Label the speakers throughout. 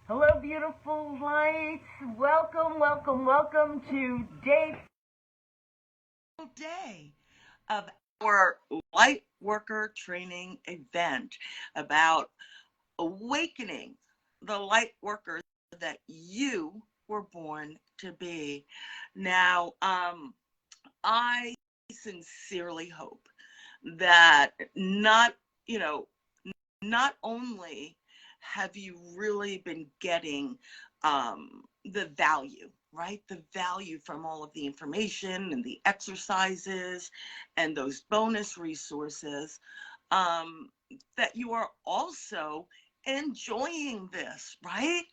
Speaker 1: Hello, beautiful lights. Welcome, welcome, welcome to day of our Lightworker training event about awakening the light worker that you were born to be. Now, I sincerely hope that not only have you really been getting the value, right? The value from all of the information and the exercises and those bonus resources, that you are also enjoying this, right?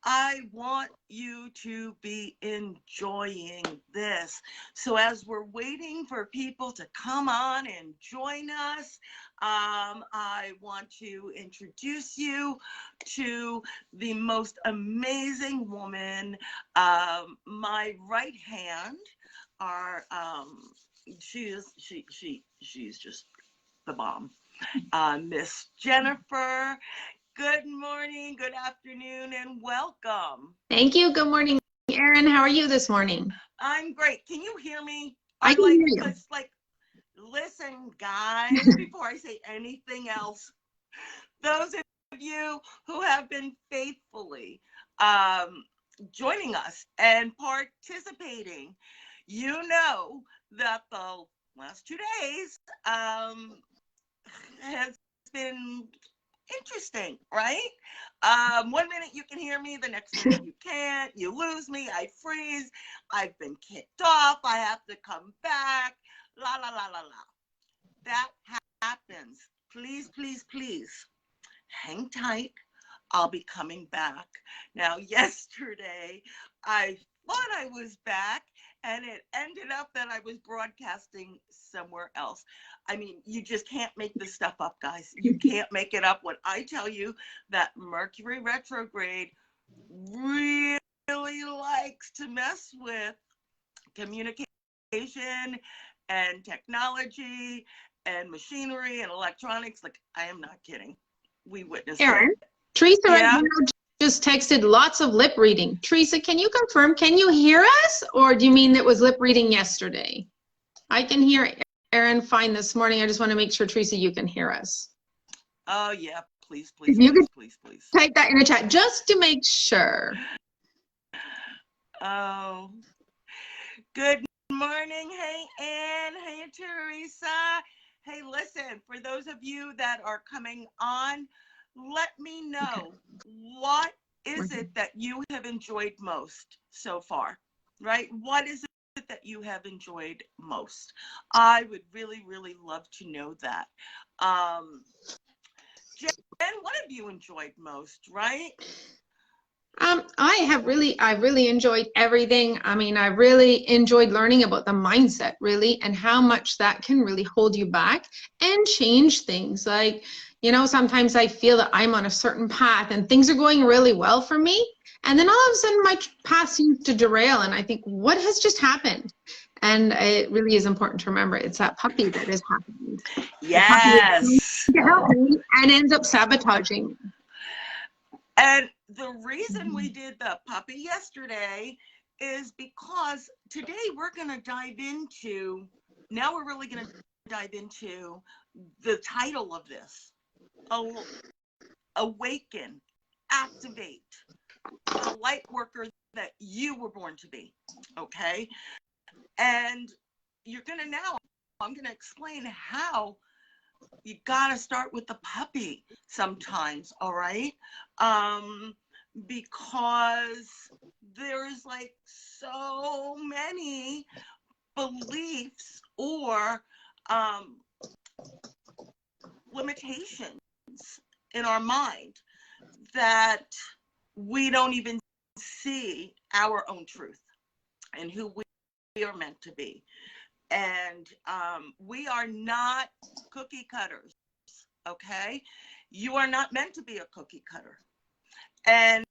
Speaker 1: I want you to be enjoying this. So as we're waiting for people to come on and join us, I want to introduce you to the most amazing woman. My right hand are she's just the bomb. Miss Jennifer. Good morning, good afternoon, and welcome.
Speaker 2: Thank you. Good morning, Erin. How are you this morning?
Speaker 1: I'm great. Can you hear me?
Speaker 2: I can hear you.
Speaker 1: Listen, guys, before I say anything else, those of you who have been faithfully joining us and participating, you know that the last 2 days has been interesting, right? 1 minute you can hear me, the next minute you can't. You lose me, I freeze. I've been kicked off. I have to come back. La la la la la. That happens. Please, please, please hang tight. I'll be coming back. Now, yesterday I thought I was back, and it ended up that I was broadcasting somewhere else. I mean, you just can't make this stuff up, guys. You can't make it up when I tell you that Mercury retrograde really likes to mess with communication and technology and machinery and electronics. Like, I am not kidding. We witnessed
Speaker 2: Erin,
Speaker 1: it.
Speaker 2: Teresa right now just texted lots of lip reading. Teresa, can you confirm? Can you hear us, or do you mean it was lip reading yesterday? I can hear Erin fine this morning. I just want to make sure, Teresa, you can hear us.
Speaker 1: Oh yeah, please, please, please, please, please.
Speaker 2: Type that in the chat just to make sure.
Speaker 1: Oh, good morning. Hey, Ann. Hey, Teresa. Hey, listen, for those of you that are coming on, let me know, what is it that you have enjoyed most so far, right? What is it that you have enjoyed most? I would really, really love to know that. Jen, what have you enjoyed most, right?
Speaker 2: I really enjoyed everything. I mean, I really enjoyed learning about the mindset, really, and how much that can really hold you back and change things. Like, you know, sometimes I feel that I'm on a certain path and things are going really well for me. And then all of a sudden my path seems to derail and I think, what has just happened? And it really is important to remember it's that puppy that has happened.
Speaker 1: Yes.
Speaker 2: To help me and ends up sabotaging.
Speaker 1: And the reason we did the puppy yesterday is because today we're going to dive into, now we're really going to dive into the title of this. Awaken, activate the light worker that you were born to be, okay? And you're going to now, I'm going to explain how you got to start with the puppy sometimes, all right? Because there's like so many beliefs or limitations in our mind that we don't even see our own truth and who we are meant to be. And we are not cookie cutters, okay? You are not meant to be a cookie cutter. And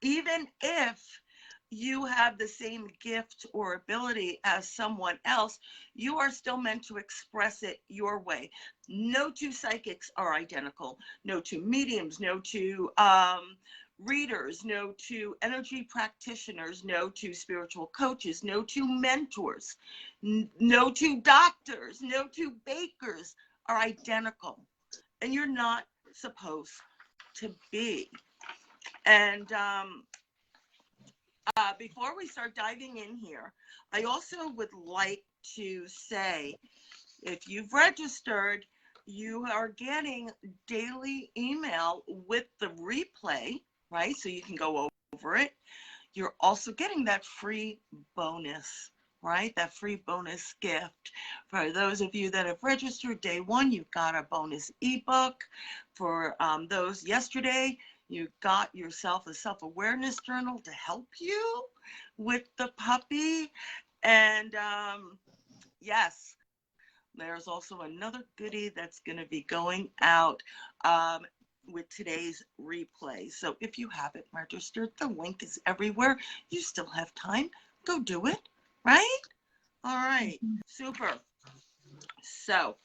Speaker 1: even if you have the same gift or ability as someone else, you are still meant to express it your way. No two psychics are identical. No two mediums, no two readers, no to energy practitioners, no to spiritual coaches, no to mentors, no to doctors, no to bakers are identical. And you're not supposed to be. And before we start diving in here, I also would like to say, if you've registered, you are getting daily email with the replay, right? So you can go over it. You're also getting that free bonus, right? That free bonus gift. For those of you that have registered day one, you've got a bonus ebook. For those yesterday, you got yourself a self-awareness journal to help you with the puppy. And yes, there's also another goodie that's going to be going out with today's replay. So if you haven't registered, the link is everywhere. You still have time. Go do it, right? All right, super. So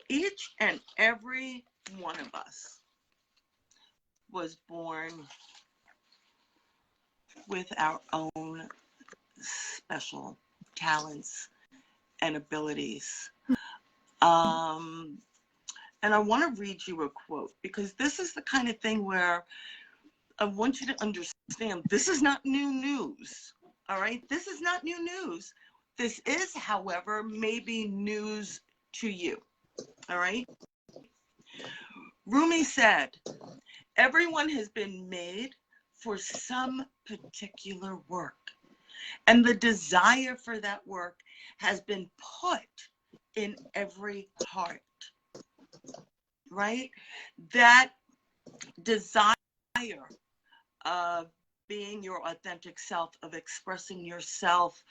Speaker 1: each and every one of us was born with our own special talents and abilities. And I want to read you a quote, because this is the kind of thing where I want you to understand this is not new news. All right, this is not new news. This is, however, maybe news to you. All right. Rumi said, everyone has been made for some particular work, and the desire for that work has been put in every heart, right? That desire of being your authentic self, of expressing yourself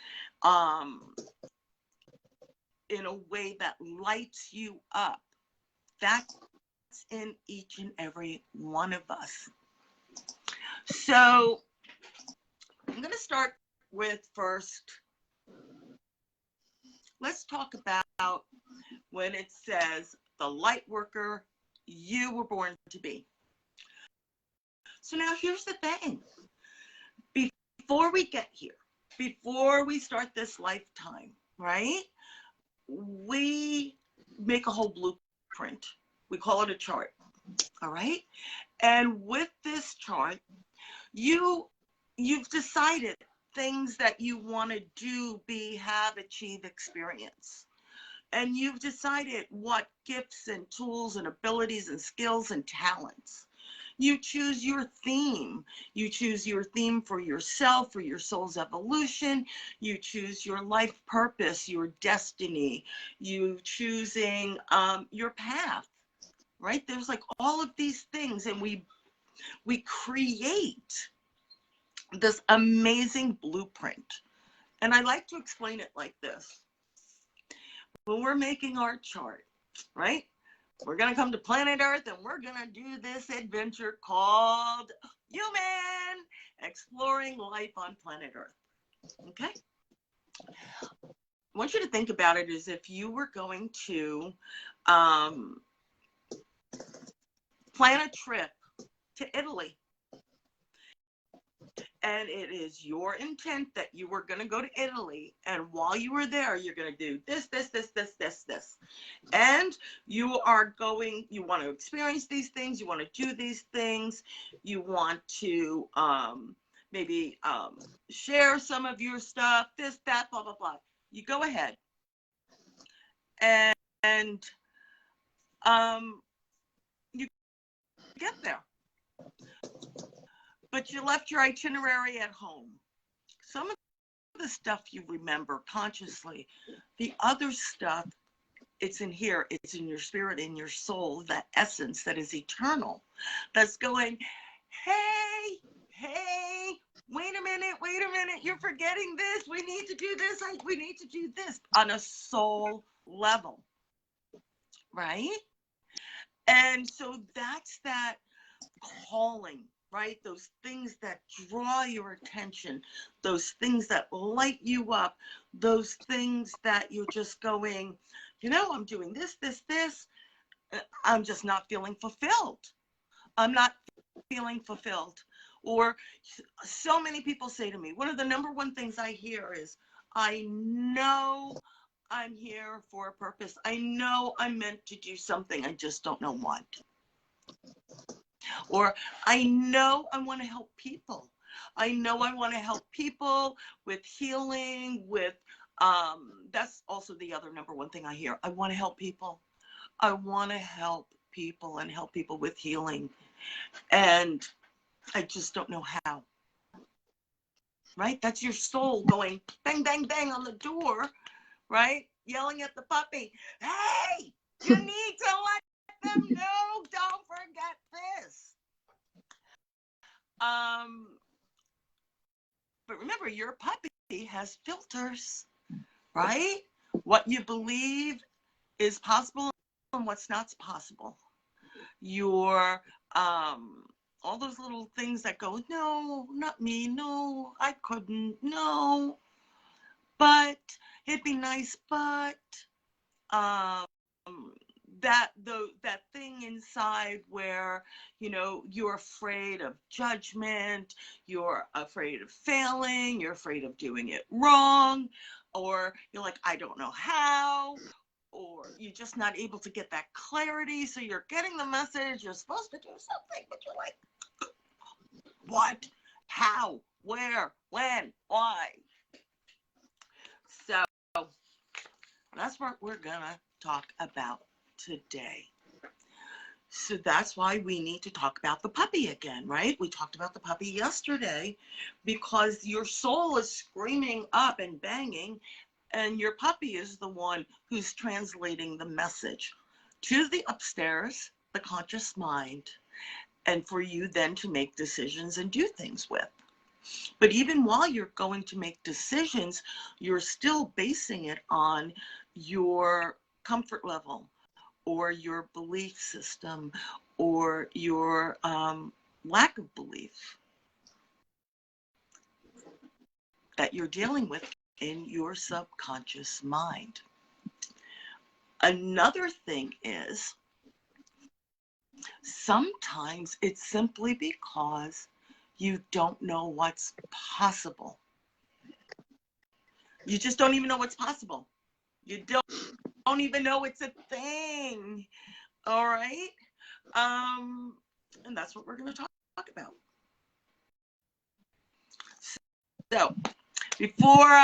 Speaker 1: in a way that lights you up, that's in each and every one of us. So I'm going to start with first, let's talk about when it says the Lightworker you were born to be. So now here's the thing. Before we get here, before we start this lifetime, right, we make a whole blueprint. We call it a chart, all right? And with this chart, you've decided things that you want to do, be, have, achieve, experience. And you've decided what gifts and tools and abilities and skills and talents. You choose your theme. You choose your theme for yourself, for your soul's evolution. You choose your life purpose, your destiny. You choosing your path, right? There's like all of these things, and we create this amazing blueprint. And I like to explain it like this. When we're making our chart, right? We're going to come to planet Earth and we're going to do this adventure called Human, exploring life on planet Earth. Okay? I want you to think about it as if you were going to plan a trip to Italy. And it is your intent that you were going to go to Italy. And while you were there, you're going to do this, this, this, this, this, this. And you are going, you want to experience these things. You want to do these things. You want to maybe share some of your stuff, this, that, blah, blah, blah. You go ahead. And you get there. But you left your itinerary at home. Some of the stuff you remember consciously. The other stuff, it's in here. It's in your spirit, in your soul, that essence that is eternal. That's going, hey, wait a minute. You're forgetting this. We need to do this. We need to do this on a soul level, right? And so that's that calling. Right? Those things that draw your attention, those things that light you up, those things that you're just going, you know, I'm doing this. I'm just not feeling fulfilled. I'm not feeling fulfilled. Or so many people say to me, one of the number one things I hear is, I know I'm here for a purpose. I know I'm meant to do something. I just don't know what. Or I know I want to help people. I know I want to help people with healing, with, that's also the other number one thing I hear. I want to help people. I want to help people and help people with healing. And I just don't know how. Right? That's your soul going bang, bang, bang on the door, right? Yelling at the puppy, hey, you need to let them know, don't forget this. But remember, your puppy has filters, right? What you believe is possible and what's not possible. Your, all those little things that go, no, not me, no, I couldn't, no, but it'd be nice, but that thing inside where, you know, you're afraid of judgment, you're afraid of failing, you're afraid of doing it wrong, or you're like, I don't know how, or you're just not able to get that clarity. So you're getting the message, you're supposed to do something, but you're like, what, how, where, when, why? So that's what we're gonna talk about today. So that's why we need to talk about the puppy again, right? We talked about the puppy yesterday because your soul is screaming up and banging, and your puppy is the one who's translating the message to the upstairs, the conscious mind, and for you then to make decisions and do things with. But even while you're going to make decisions, you're still basing it on your comfort level or your belief system or your lack of belief that you're dealing with in your subconscious mind. Another thing is, sometimes it's simply because you don't know what's possible. You just don't even know what's possible. You don't even know it's a thing. All right? And that's what we're going to talk about. So, before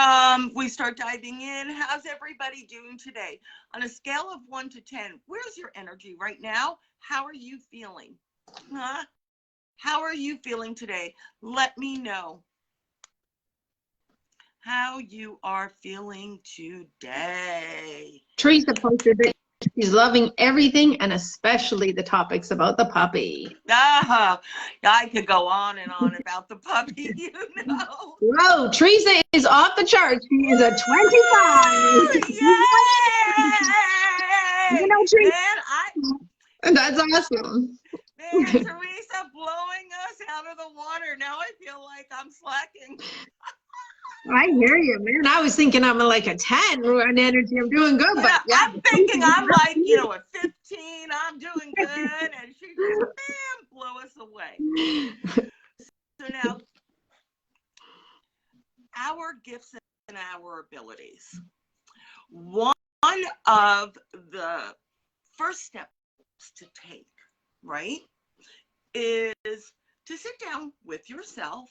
Speaker 1: we start diving in, how's everybody doing today? On a scale of 1 to 10, where's your energy right now? How are you feeling? Huh? How are you feeling today? Let me know how you are feeling today.
Speaker 2: Teresa posted that she's loving everything and especially the topics about the puppy.
Speaker 1: I could go on and on about the puppy, you know.
Speaker 2: Whoa, Teresa is off the charts. She is a 25.
Speaker 1: Yay!
Speaker 2: You know, Teresa,
Speaker 1: Man,
Speaker 2: that's awesome.
Speaker 1: Man, Teresa blowing us out of the water. Now I feel like I'm slacking.
Speaker 2: I hear you, man. I was thinking I'm like a 10 on energy. I'm doing good, but yeah.
Speaker 1: I'm thinking I'm like, you know, a 15. I'm doing good, and she just bam, blow us away. So now, our gifts and our abilities. One of the first steps to take, right, is to sit down with yourself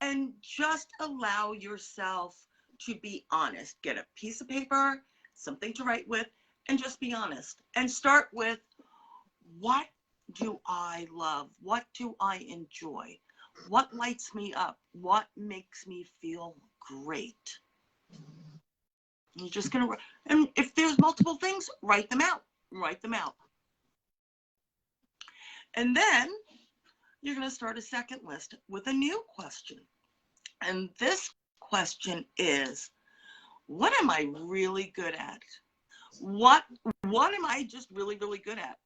Speaker 1: and just allow yourself to be honest. Get a piece of paper, something to write with, and just be honest. And start with, what do I love? What do I enjoy? What lights me up? What makes me feel great? You're just gonna, and if there's multiple things, write them out. Write them out. And then you're going to start a second list with a new question. And this question is, what am I really good at? What am I just really, really good at?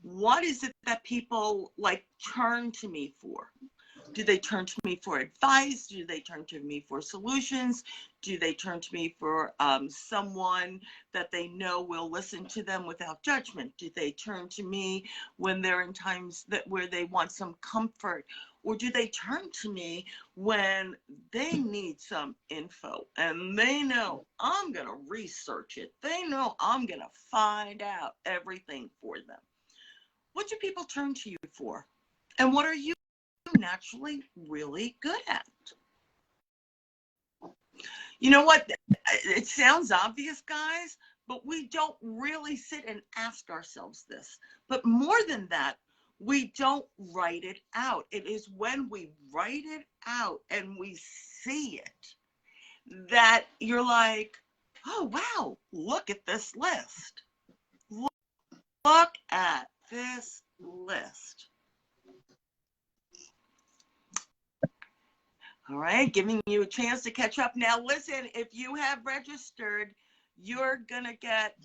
Speaker 1: What is it that people like turn to me for? Do they turn to me for advice? Do they turn to me for solutions? Do they turn to me for someone that they know will listen to them without judgment? Do they turn to me when they're in times where they want some comfort? Or do they turn to me when they need some info and they know I'm going to research it? They know I'm going to find out everything for them. What do people turn to you for? And what are you naturally really good at? You know what? It sounds obvious, guys, but we don't really sit and ask ourselves this. But more than that, we don't write it out. It is when we write it out and we see it that you're like, oh, wow, look at this list. Look at this list. All right, giving you a chance to catch up. Now, listen, if you have registered, you're going to get,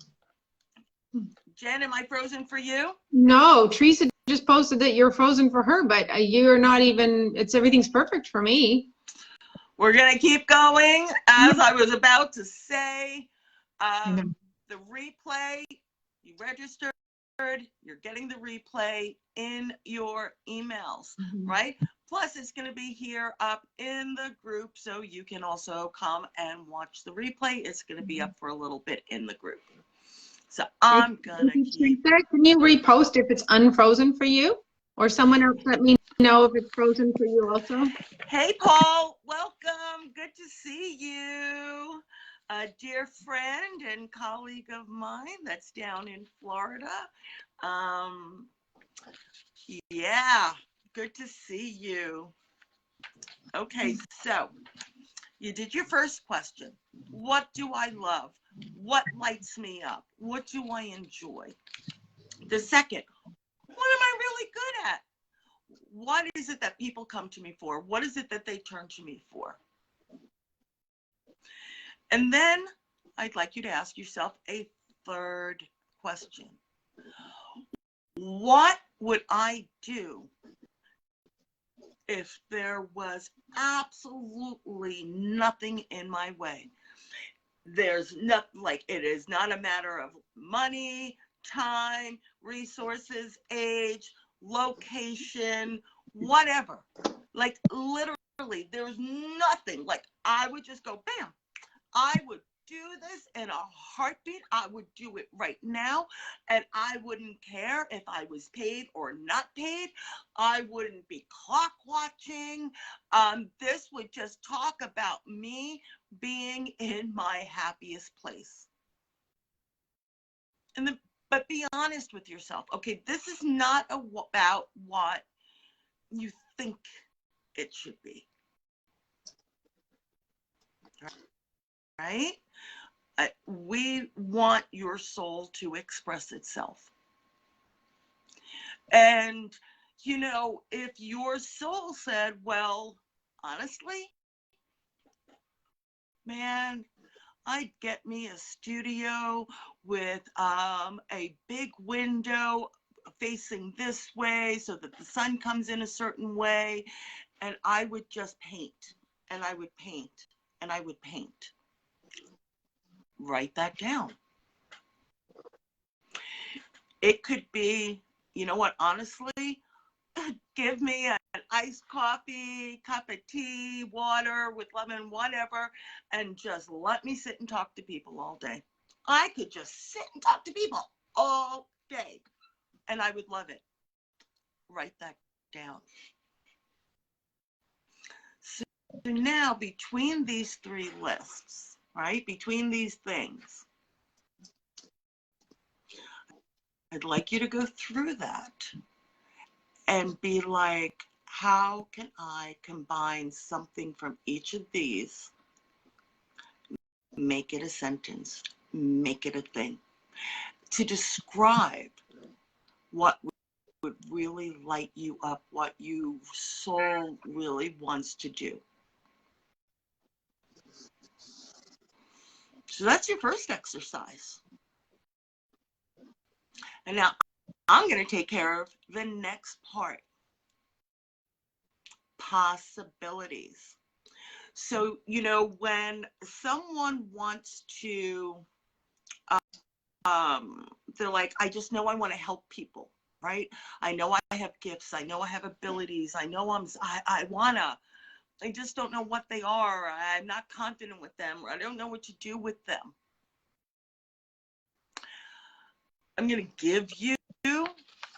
Speaker 1: Jen, am I frozen for you?
Speaker 2: No, Teresa just posted that you're frozen for her, but you're not even, everything's perfect for me.
Speaker 1: We're going to keep going. As I was about to say, the replay, you registered, you're getting the replay in your emails, right? Plus, it's going to be here up in the group, so you can also come and watch the replay. It's going to be up for a little bit in the group. So I'm going to keep...
Speaker 2: Can you repost if it's unfrozen for you? Or someone else let me know if it's frozen for you also?
Speaker 1: Hey, Paul. Welcome. Good to see you. A dear friend and colleague of mine that's down in Florida. Yeah, good to see you. Okay, so you did your first question. What do I love? What lights me up? What do I enjoy? The second, what am I really good at? What is it that people come to me for? What is it that they turn to me for? And then I'd like you to ask yourself a third question. What would I do if there was absolutely nothing in my way? There's nothing, like, it is not a matter of money, time, resources, age, location, whatever. Like, literally, there's nothing. Like, I would just go, bam. I would do this in a heartbeat. I would do it right now, and I wouldn't care if I was paid or not paid. I wouldn't be clock watching. This would just talk about me being in my happiest place. But be honest with yourself. Okay, this is not about what you think it should be. Right? We want your soul to express itself. And, you know, if your soul said, well, honestly, man, I'd get me a studio with a big window facing this way so that the sun comes in a certain way, and I would just paint, and I would paint, and I would paint. Write that down. It could be, you know what, honestly, give me an iced coffee, cup of tea, water with lemon, whatever, and just let me sit and talk to people all day. I could just sit and talk to people all day, and I would love it. Write that down. So now, between these three lists, right, between these things, I'd like you to go through that and be like, how can I combine something from each of these, make it a sentence, make it a thing, to describe what would really light you up, what your soul really wants to do. So that's your first exercise. And now I'm going to take care of the next part. possibilities. So, when someone wants to, they're like, I just know I want to help people, right? I know I have gifts. I know I have abilities. I know I wanna, I just don't know what they are. I'm not confident with them, or I don't know what to do with them. I'm going to give you,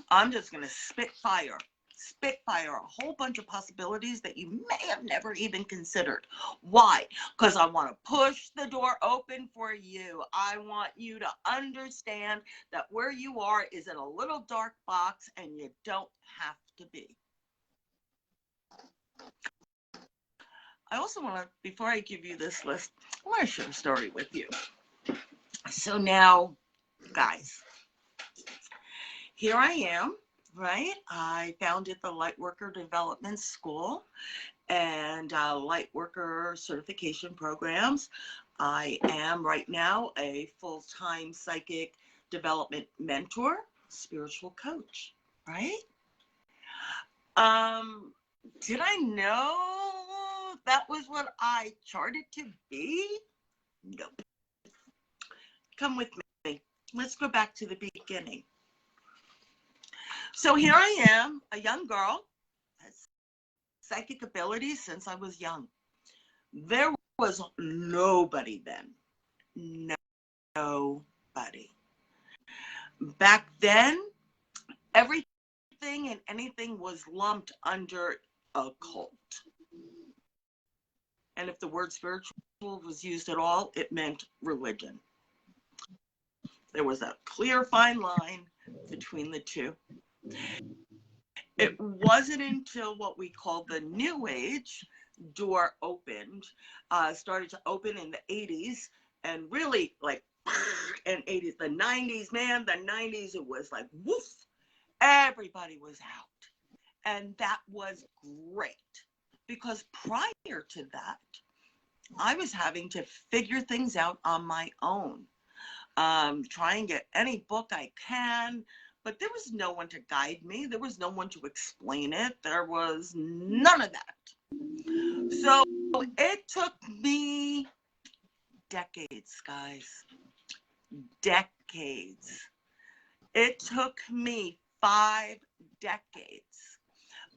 Speaker 1: I'm just going to spitfire a whole bunch of possibilities that you may have never even considered. Why? Because I want to push the door open for you. I want you to understand that where you are is in a little dark box and you don't have to be. I also want to, before I give you this list, I want to share a story with you. So now, guys, here I am, right? I founded the Lightworker Development School and Lightworker certification programs. I am right now a full-time psychic development mentor, spiritual coach, right? Did I know that was what I charted to be? Nope. Come with me. Let's go back to the beginning. So here I am, a young girl, has psychic abilities since I was young. There was nobody then. Nobody. Back then, everything and anything was lumped under occult. And if the word spiritual was used at all, it meant religion. There was a clear, fine line between the two. It wasn't until what we call the New Age door opened, started to open in the 80s, and really like in 80s, the 90s, man, the 90s, it was like woof, everybody was out. And that was great, because prior to that, I was having to figure things out on my own. Try and get any book I can, but there was no one to guide me. There was no one to explain it. There was none of that. So it took me decades, guys. Decades. It took me 5 decades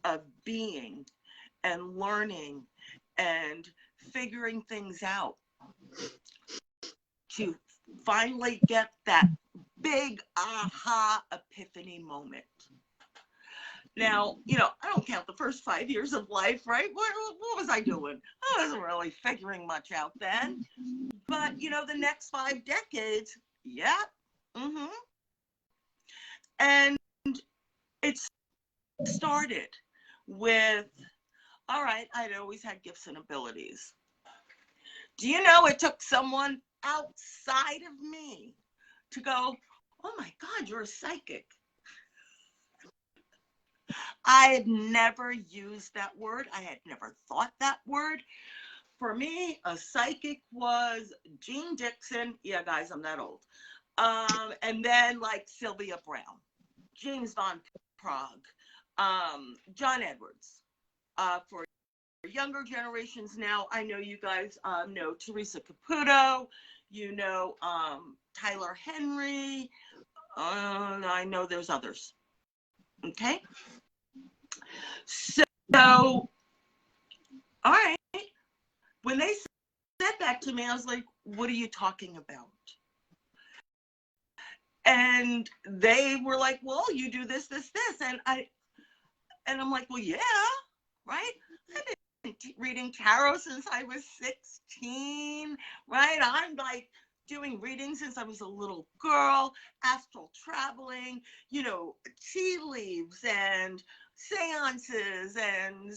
Speaker 1: of being and learning and figuring things out to finally get that big aha epiphany moment. Now, I don't count the first 5 years of life, right? What was I doing? I wasn't really figuring much out then. But, the next 5 decades, yeah. And it started with, all right, I'd always had gifts and abilities. Do you know it took someone outside of me to go, oh my God, you're a psychic? I had never used that word. I had never thought that word. For me, a psychic was Jean Dixon. Yeah, guys, I'm that old. And then like Sylvia Brown, James Von Prague, John Edwards. For younger generations now, I know you guys know Teresa Caputo, Tyler Henry, I know there's others. Okay? So, all right. When they said that to me, I was like, what are you talking about? And they were like, well, you do this, this, this. And I'm like, well, yeah, right? I've been reading tarot since I was 16, right? I'm like doing readings since I was a little girl, astral traveling, tea leaves and seances and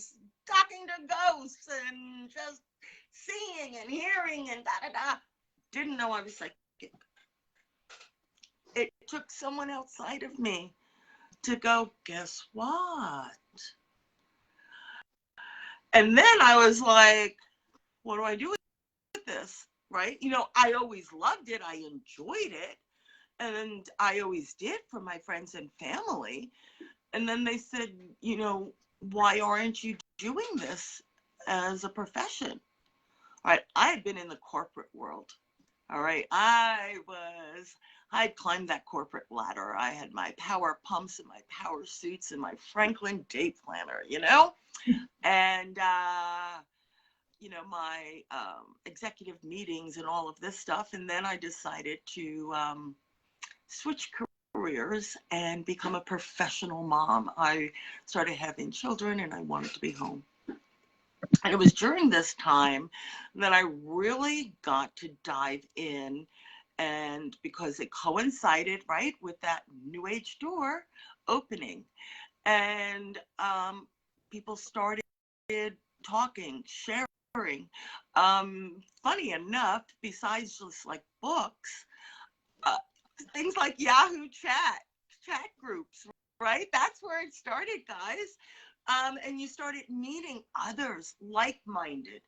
Speaker 1: talking to ghosts and just seeing and hearing and da-da-da. Didn't know I was psychic. It took someone outside of me to go, guess what? And then I was like, what do I do with this? Right? I always loved it. I enjoyed it. And I always did for my friends and family. And then they said, why aren't you doing this as a profession? All right, I had been in the corporate world. All right, I'd climbed that corporate ladder. I had my power pumps and my power suits and my Franklin day planner, and my executive meetings and all of this stuff. And then I decided to switch careers and become a professional mom. I started having children and I wanted to be home. And it was during this time that I really got to dive in, and because it coincided, right, with that new age door opening, and people started talking, sharing. Funny enough, besides just like books, uh, things like Yahoo chat groups, right? That's where it started, guys. And you started meeting others like-minded,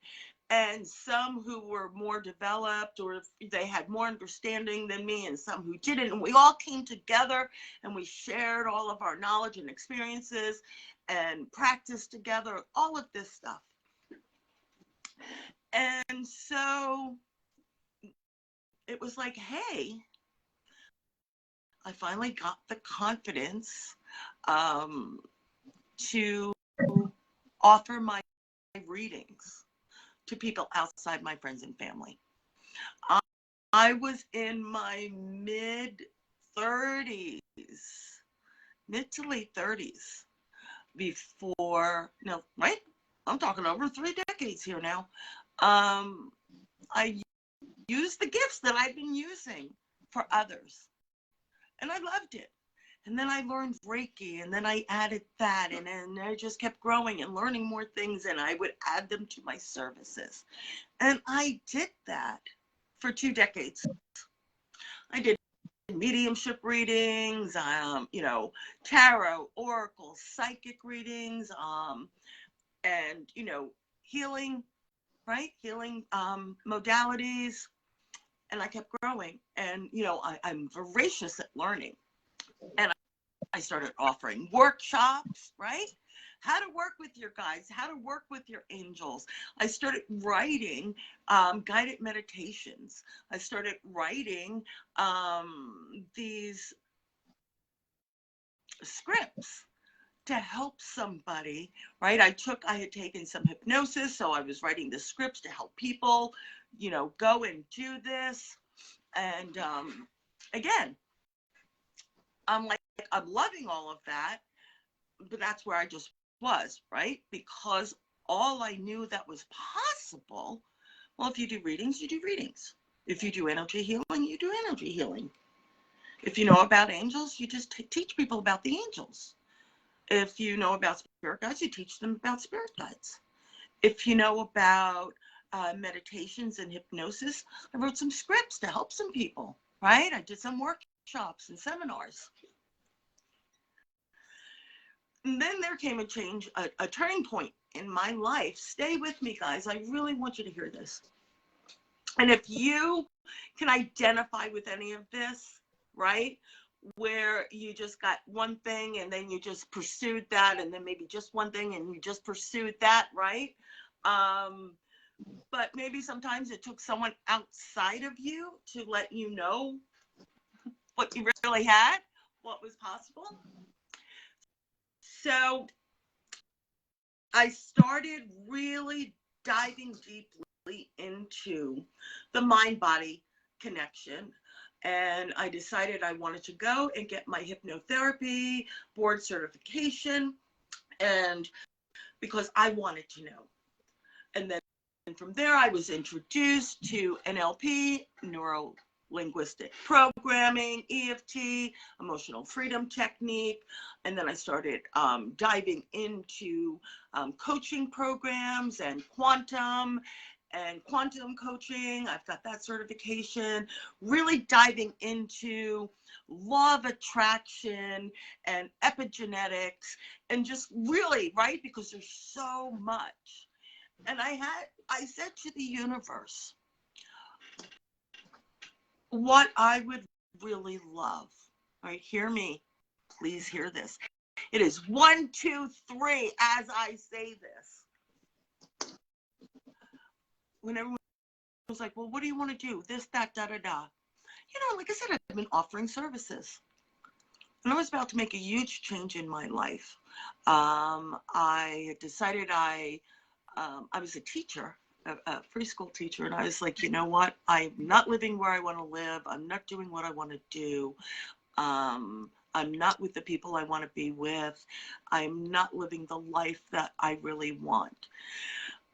Speaker 1: and some who were more developed or they had more understanding than me, and some who didn't. And we all came together and we shared all of our knowledge and experiences and practiced together, all of this stuff. And so it was like, hey, I finally got the confidence to offer my readings to people outside my friends and family. I was in my mid to late 30s before, right? I'm talking over 3 decades here now. I used the gifts that I've been using for others, and I loved it. And then I learned Reiki, and then I added that, and then I just kept growing and learning more things, and I would add them to my services. And I did that for 2 decades. I did mediumship readings, tarot, oracle, psychic readings, and, healing, right? Healing modalities. And I kept growing. And, I'm voracious at learning. And I started offering workshops, right? How to work with your guides, how to work with your angels. I started writing guided meditations. I started writing these scripts to help somebody, right? I had taken some hypnosis, so I was writing the scripts to help people, go and do this. And again, I'm loving all of that, but that's where I just was, right? Because all I knew that was possible, well, if you do readings, you do readings. If you do energy healing, you do energy healing. If you know about angels, you just teach people about the angels. If you know about spirit guides, you teach them about spirit guides. If you know about meditations and hypnosis, I wrote some scripts to help some people, right? I did some workshops and seminars. And then there came a turning point in my life. Stay with me, guys. I really want you to hear this. And if you can identify with any of this, right, where you just got one thing and then you just pursued that, and then maybe just one thing and you just pursued that, right? But maybe sometimes it took someone outside of you to let you know what you really had, what was possible. So I started really diving deeply into the mind-body connection. And I decided I wanted to go and get my hypnotherapy board certification, and because I wanted to know. And then from there, I was introduced to NLP, neuro-linguistic programming, EFT, emotional freedom technique. And then I started diving into coaching programs and quantum coaching. I've got that certification, really diving into law of attraction and epigenetics, and just really, right, because there's so much. And I said to the universe, what I would really love, right, hear me, please hear this. It is 1, 2, 3 as I say this. When everyone was like, well, what do you want to do? This, that, da, da, da. You know, like I said, I've been offering services. And I was about to make a huge change in my life. I had decided I was a teacher, a preschool teacher, and I was like, you know what? I'm not living where I want to live. I'm not doing what I want to do. I'm not with the people I want to be with. I'm not living the life that I really want.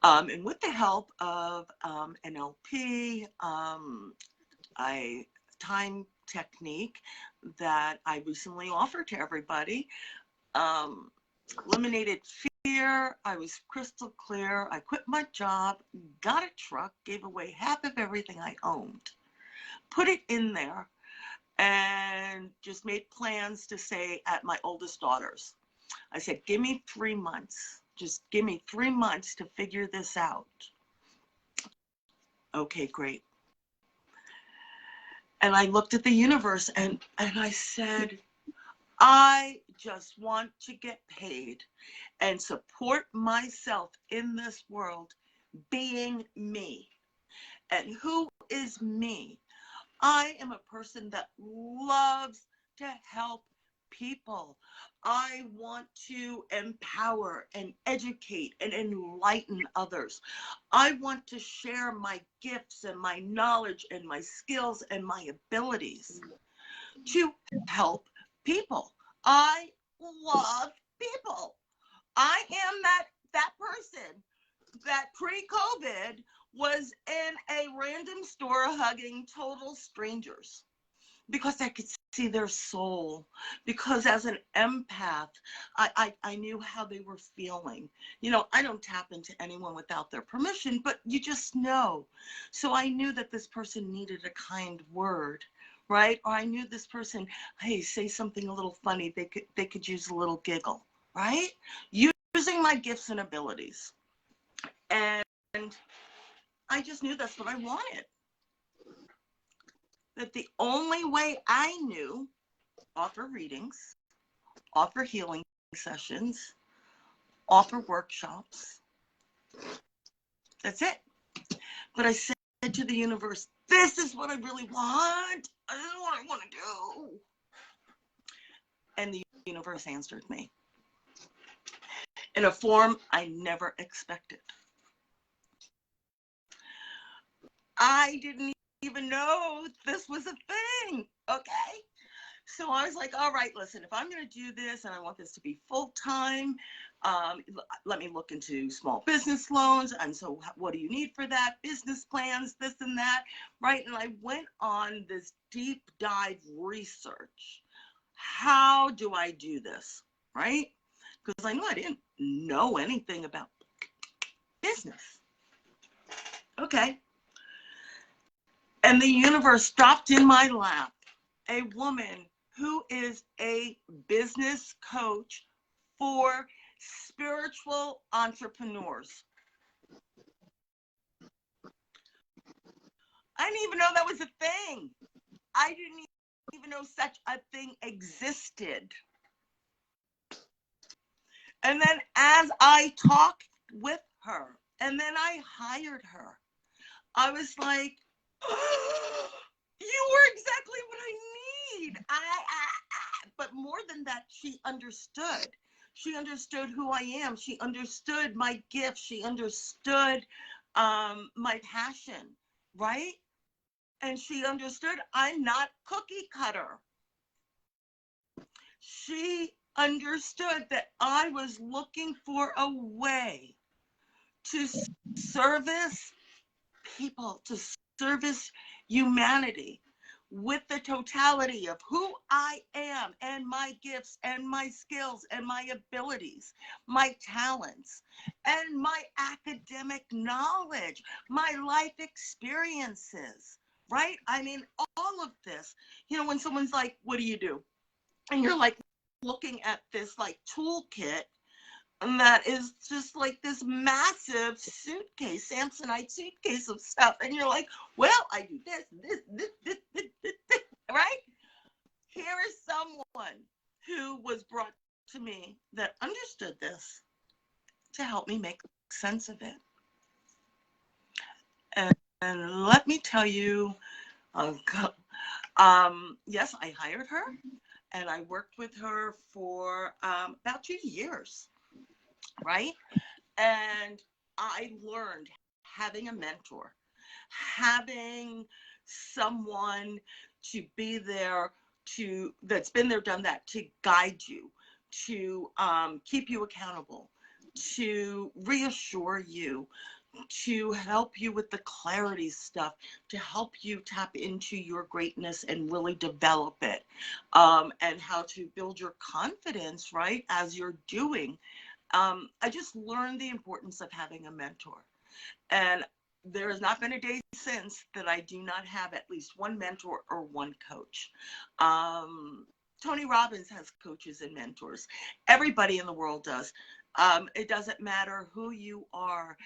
Speaker 1: And with the help of NLP, time technique that I recently offered to everybody, eliminated fear. I was crystal clear. I quit my job, got a truck, gave away half of everything I owned, put it in there, and just made plans to say at my oldest daughters, I said, give me 3 months. Just give me 3 months to figure this out. Okay, great. And I looked at the universe and I said, I just want to get paid and support myself in this world being me. And who is me? I am a person that loves to help people. I want to empower and educate and enlighten others. I want to share my gifts and my knowledge and my skills and my abilities to help people. I love people. I am that person that pre-COVID was in a random store hugging total strangers because I could see their soul. Because as an empath, I knew how they were feeling. You know, I don't tap into anyone without their permission, but you just know. So I knew that this person needed a kind word, right? Or I knew this person, hey, say something a little funny. They could use a little giggle, right? Using my gifts and abilities. And I just knew that's what I wanted. That the only way I knew, offer readings, offer healing sessions, offer workshops. That's it. But I said to the universe, this is what I really want. This is what I want to do. And the universe answered me in a form I never expected. I didn't even know this was a thing, okay? So I was like, all right, listen, if I'm going to do this and I want this to be full-time, let me look into small business loans. And so what do you need for that? Business plans, this and that, right? And I went on this deep dive research. How do I do this, right? Because I knew I didn't know anything about business. Okay. And the universe dropped in my lap a woman who is a business coach for spiritual entrepreneurs. I didn't even know that was a thing. I didn't even know such a thing existed. And then as I talked with her, and then I hired her, I was like, you were exactly what I need. But more than that, she understood. She understood who I am. She understood my gifts. She understood my passion, right? And she understood I'm not cookie cutter. She understood that I was looking for a way to service people, to service humanity with the totality of who I am and my gifts and my skills and my abilities, my talents and my academic knowledge, my life experiences, right? I mean, all of this, you know, when someone's like, what do you do? And you're like looking at this like toolkit, and that is just like this massive suitcase, Samsonite suitcase of stuff. And you're like, well, I do this, right? Here is someone who was brought to me that understood this to help me make sense of it. And let me tell you, yes, I hired her and I worked with her for about 2 years, right? And I learned having a mentor, having someone to be there that's been there, done that, to guide you, to keep you accountable, to reassure you, to help you with the clarity stuff, to help you tap into your greatness and really develop it, and how to build your confidence, right, as you're doing. I just learned the importance of having a mentor. And there has not been a day since that I do not have at least one mentor or one coach. Tony Robbins has coaches and mentors. Everybody in the world does. It doesn't matter who you are,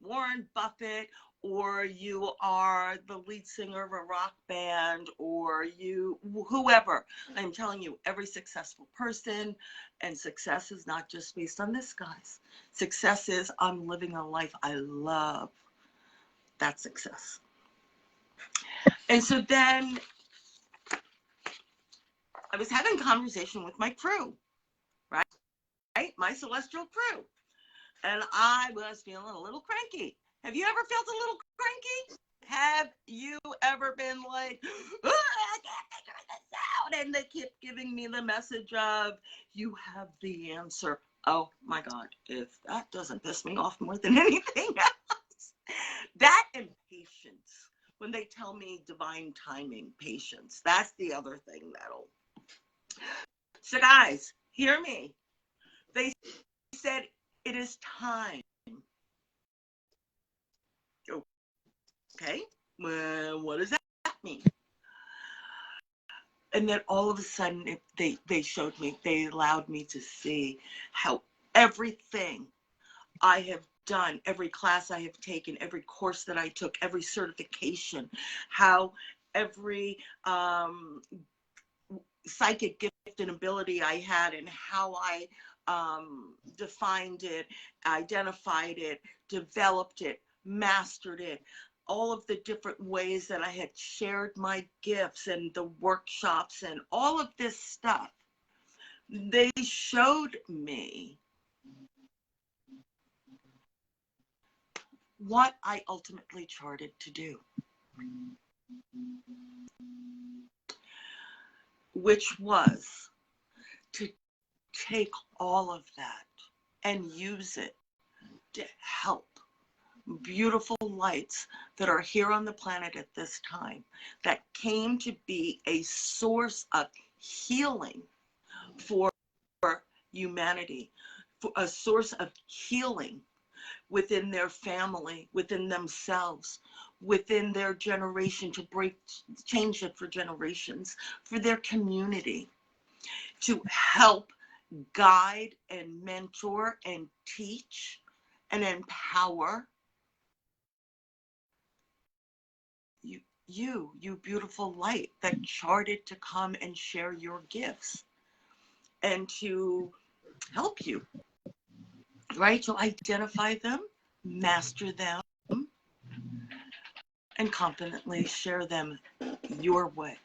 Speaker 1: Warren Buffett, or you are the lead singer of a rock band, or whoever. I'm telling you, every successful person, and success is not just based on this, guys. Success is I'm living a life I love. That's success. And so then I was having a conversation with my crew, right? My celestial crew. And I was feeling a little cranky. Have you ever felt a little cranky? Have you ever been like, oh, I can't figure this out? And they keep giving me the message of, you have the answer. Oh my God, if that doesn't piss me off more than anything else. That and patience. When they tell me divine timing, patience. That's the other thing that'll. So guys, hear me. They said, it is time. Okay, well, what does that mean? And then all of a sudden, they showed me, they allowed me to see how everything I have done, every class I have taken, every course that I took, every certification, how every psychic gift and ability I had, and how I defined it, identified it, developed it, mastered it, all of the different ways that I had shared my gifts and the workshops and all of this stuff. They showed me what I ultimately charted to do, which was to take all of that and use it to help beautiful lights that are here on the planet at this time, that came to be a source of healing for humanity, for a source of healing within their family, within themselves, within their generation, to change it for generations, for their community, to help guide and mentor and teach and empower you beautiful light that charted to come and share your gifts and to help you, right? To identify them, master them, and confidently share them your way.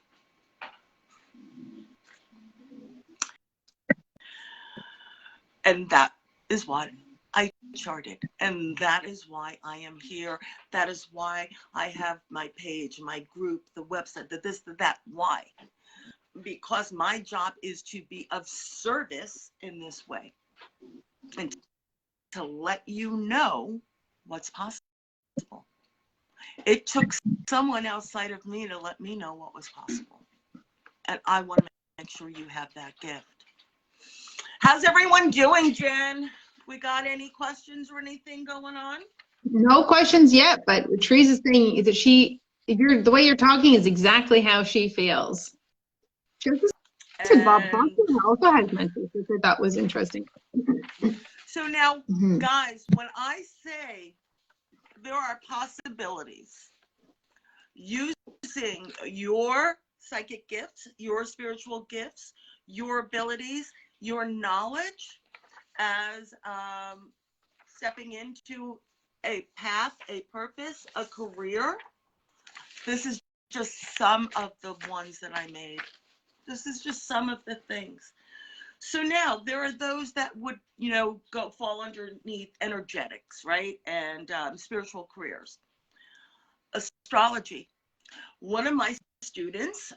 Speaker 1: And that is what I charted. And that is why I am here. That is why I have my page, my group, the website, the this, the that. Why? Because my job is to be of service in this way and to let you know what's possible. It took someone outside of me to let me know what was possible. And I want to make sure you have that gift. How's everyone doing, Jen? We got any questions or anything going on?
Speaker 2: No questions yet, but Teresa's saying that the way you're talking is exactly how she feels. Bob Boston also has mentors, which I thought was interesting.
Speaker 1: So now, guys, when I say there are possibilities using your psychic gifts, your spiritual gifts, your abilities, your knowledge as stepping into a path, a purpose, a career. This is just some of the ones that I made. This is just some of the things. So now there are those that would, go fall underneath energetics, right? And spiritual careers. Astrology. One of my students,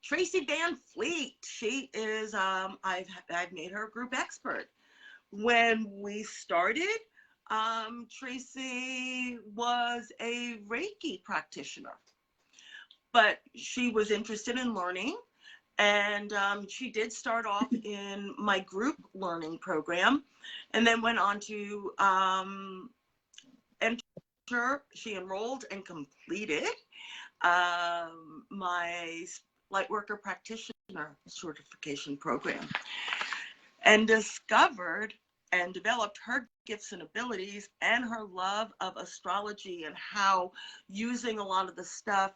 Speaker 1: Tracy Van Fleet, she is, I've made her a group expert. When we started, Tracy was a Reiki practitioner, but she was interested in learning. And she did start off in my group learning program and then went on to enter. She enrolled and completed my Lightworker practitioner certification program and discovered and developed her gifts and abilities and her love of astrology and how using a lot of the stuff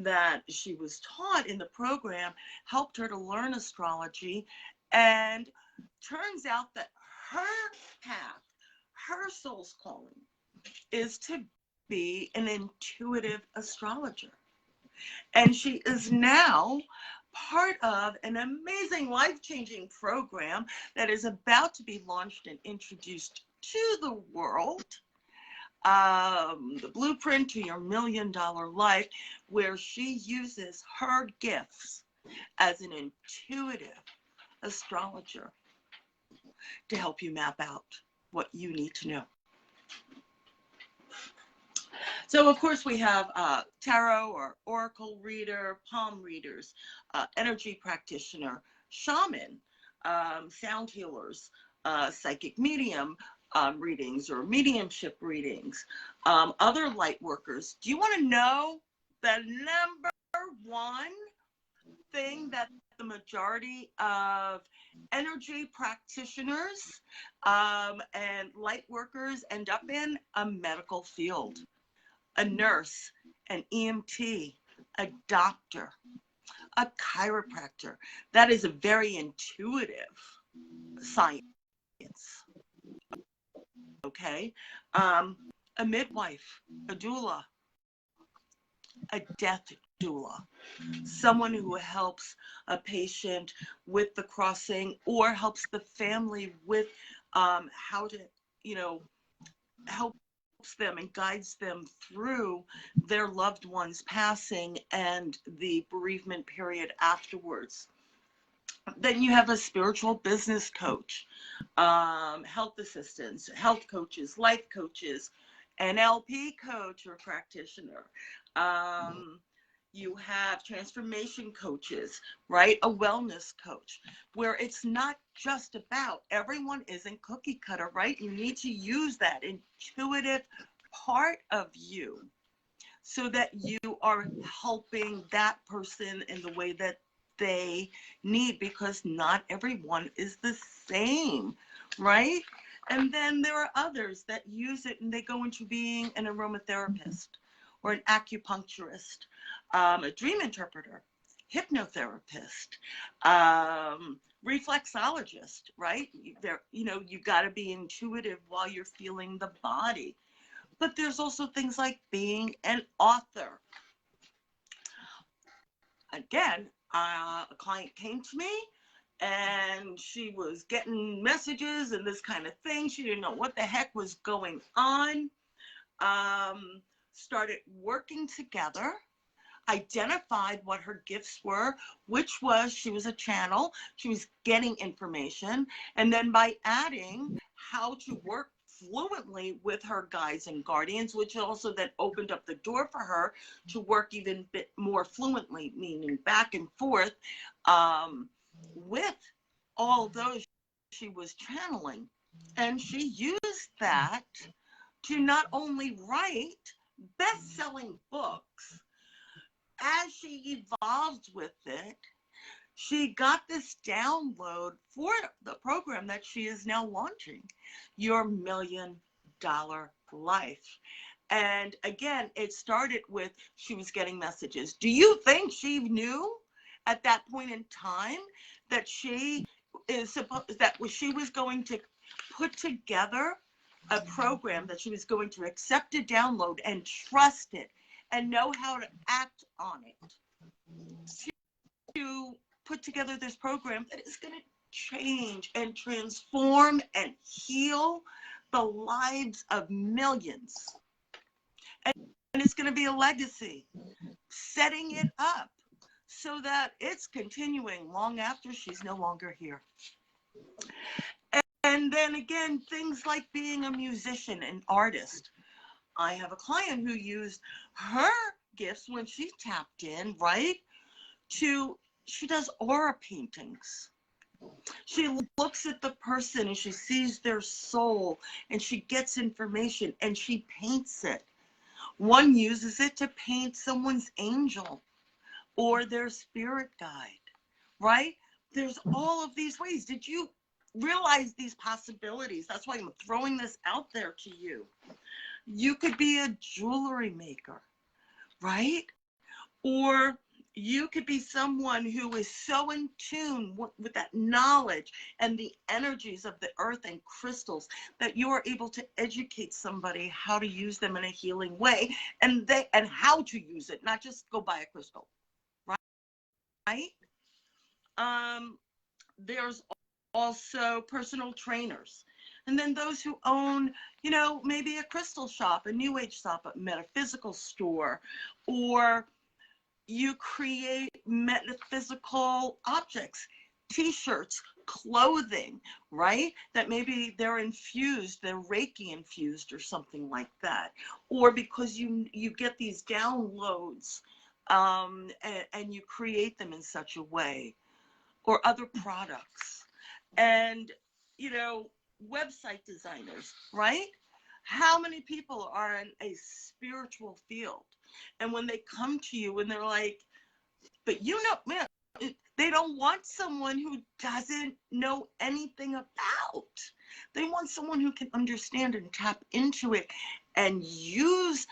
Speaker 1: that she was taught in the program helped her to learn astrology. And turns out that her path, her soul's calling, is to be an intuitive astrologer. And she is now part of an amazing life-changing program that is about to be launched and introduced to the world, the Blueprint to Your $1 Million Life, where she uses her gifts as an intuitive astrologer to help you map out what you need to know. So, of course, we have tarot or oracle reader, palm readers, energy practitioner, shaman, sound healers, psychic medium readings or mediumship readings, other light workers. Do you want to know the number one thing that the majority of energy practitioners and light workers end up in? A medical field. A nurse, an EMT, a doctor, a chiropractor. That is a very intuitive science. Okay? A midwife, a doula, a death doula, someone who helps a patient with the crossing or helps the family with how to, help them and guides them through their loved one's passing and the bereavement period afterwards. Then you have a spiritual business coach, health assistants, health coaches, life coaches, an LP coach or practitioner. You have transformation coaches, right? A wellness coach, where it's not just about, everyone isn't cookie cutter, right? You need to use that intuitive part of you so that you are helping that person in the way that they need, because not everyone is the same, right? And then there are others that use it and they go into being an aromatherapist or an acupuncturist, a dream interpreter, hypnotherapist, reflexologist, right? You got to be intuitive while you're feeling the body. But there's also things like being an author. Again, a client came to me and she was getting messages and this kind of thing. She didn't know what the heck was going on. Started working together, identified what her gifts were, which was she was a channel, she was getting information, and then by adding how to work fluently with her guides and guardians, which also then opened up the door for her to work even a bit more fluently, meaning back and forth with all those she was channeling. And she used that to not only write best-selling books. As she evolved with it, she got this download for the program that she is now launching, Your $1 Million Life. And again, it started with, she was getting messages. Do you think she knew at that point in time that she she was going to put together a program that she was going to accept a download and trust it and know how to act on it, to put together this program that is going to change and transform and heal the lives of millions. And it's going to be a legacy, setting it up so that it's continuing long after she's no longer here. And then again, things like being a musician and artist. I have a client who used her gifts when she tapped in, right? She does aura paintings. She looks at the person and she sees their soul and she gets information and she paints it. One uses it to paint someone's angel or their spirit guide, right? There's all of these ways. Did you realize these possibilities? That's why I'm throwing this out there to you. You could be a jewelry maker, right? Or you could be someone who is so in tune with that knowledge and the energies of the earth and crystals that you are able to educate somebody how to use them in a healing way, and how to use it, not just go buy a crystal, right? There's also personal trainers. And then those who own, maybe a crystal shop, a new age shop, a metaphysical store, or you create metaphysical objects, t-shirts, clothing, right? That maybe they're infused, they're Reiki infused or something like that. Or because you get these downloads and you create them in such a way, or other products. And, website designers, right? How many people are in a spiritual field? And when they come to you and they're like, but man, they don't want someone who doesn't know anything about. They want someone who can understand and tap into it and use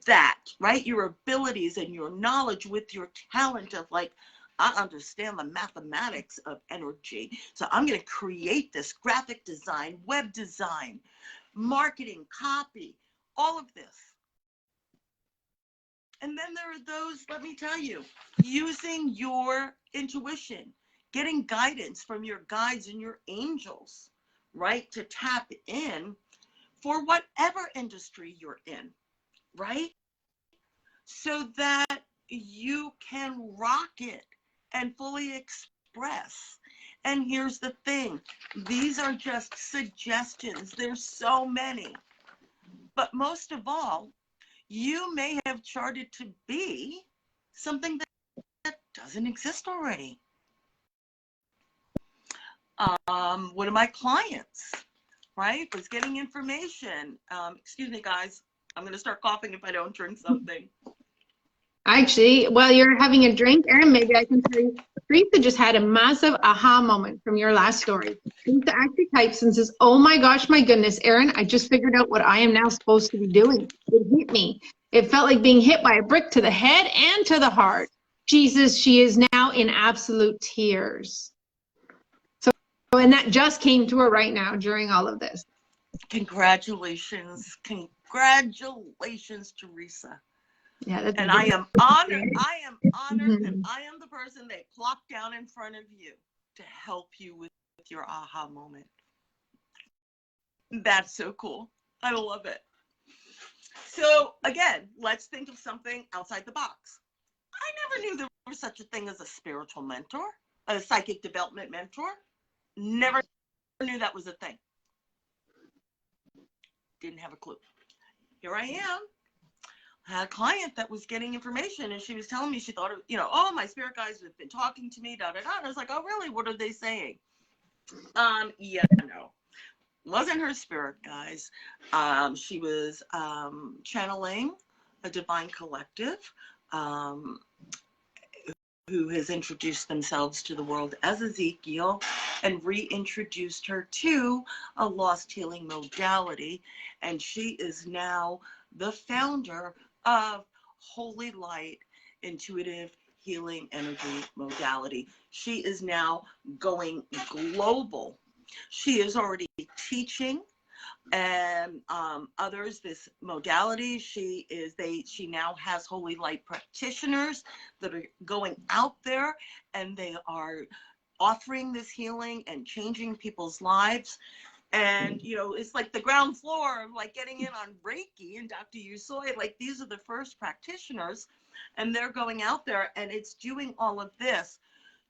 Speaker 1: that, right? Your abilities and your knowledge with your talent of like, I understand the mathematics of energy. So I'm going to create this graphic design, web design, marketing, copy, all of this. And then there are those, let me tell you, using your intuition, getting guidance from your guides and your angels, right? To tap in for whatever industry you're in, right? So that you can rock it and fully express. And here's the thing, these are just suggestions. There's so many. But most of all, you may have charted to be something that doesn't exist already. One of my clients, right, was getting information. Excuse me, guys. I'm going to start coughing if I don't drink something.
Speaker 2: Actually, while you're having a drink, Erin, maybe I can tell you, Teresa just had a massive aha moment from your last story. Teresa actually types and says, oh my gosh, my goodness, Erin, I just figured out what I am now supposed to be doing. It hit me. It felt like being hit by a brick to the head and to the heart. Jesus, she is now in absolute tears. And that just came to her right now during all of this.
Speaker 1: Congratulations. Congratulations, Teresa.
Speaker 2: Yeah,
Speaker 1: and I am honored. And I am the person they plopped down in front of you to help you with your aha moment. That's so cool. I love it. So again, let's think of something outside the box. I never knew there was such a thing as a spiritual mentor, a psychic development mentor. Never knew that was a thing. Didn't have a clue. Here I am. I had a client that was getting information and she was telling me she thought, oh, my spirit guides have been talking to me, da da da. And I was like, oh, really? What are they saying? Yeah, no. Wasn't her spirit guides. She was channeling a divine collective who has introduced themselves to the world as Ezekiel and reintroduced her to a lost healing modality. And she is now the founder of Holy Light Intuitive healing energy modality. She is now going global. She is already teaching and others this modality. She now has holy light practitioners that are going out there, and they are offering this healing and changing people's lives. And it's like the ground floor of like getting in on Reiki and Dr. Yusoi. Like, these are the first practitioners, and they're going out there, and it's doing all of this.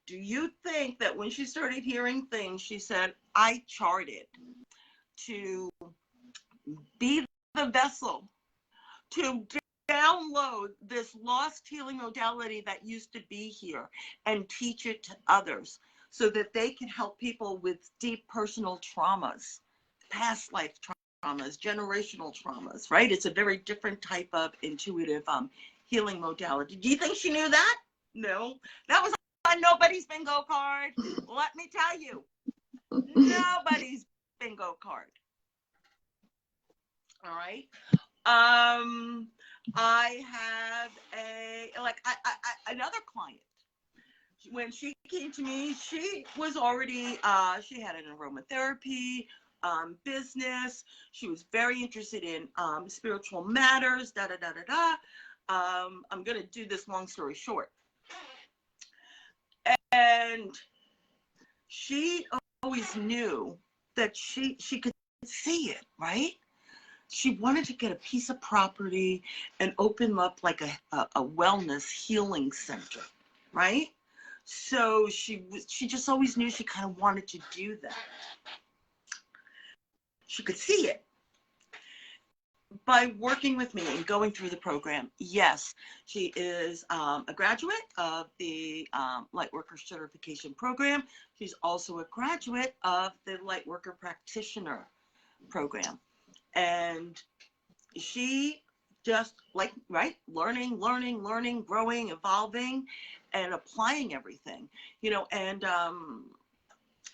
Speaker 1: Do you think that when she started hearing things, she said, I charted to be the vessel to download this lost healing modality that used to be here and teach it to others so that they can help people with deep personal traumas, past life traumas, generational traumas, right? It's a very different type of intuitive healing modality. Do you think she knew that? No. That was on nobody's bingo card. Let me tell you, nobody's bingo card. All right. I have another client. When she came to me, she was already, she had an aromatherapy business. She was very interested in spiritual matters, I'm going to do this long story short. And she always knew that she could see it, right? She wanted to get a piece of property and open up like a wellness healing center, right? So she just always knew she kind of wanted to do that. She could see it. By working with me and going through the program, yes, she is a graduate of the Lightworker certification program. She's also a graduate of the Lightworker practitioner program. And she just learning, growing, evolving, and applying everything, and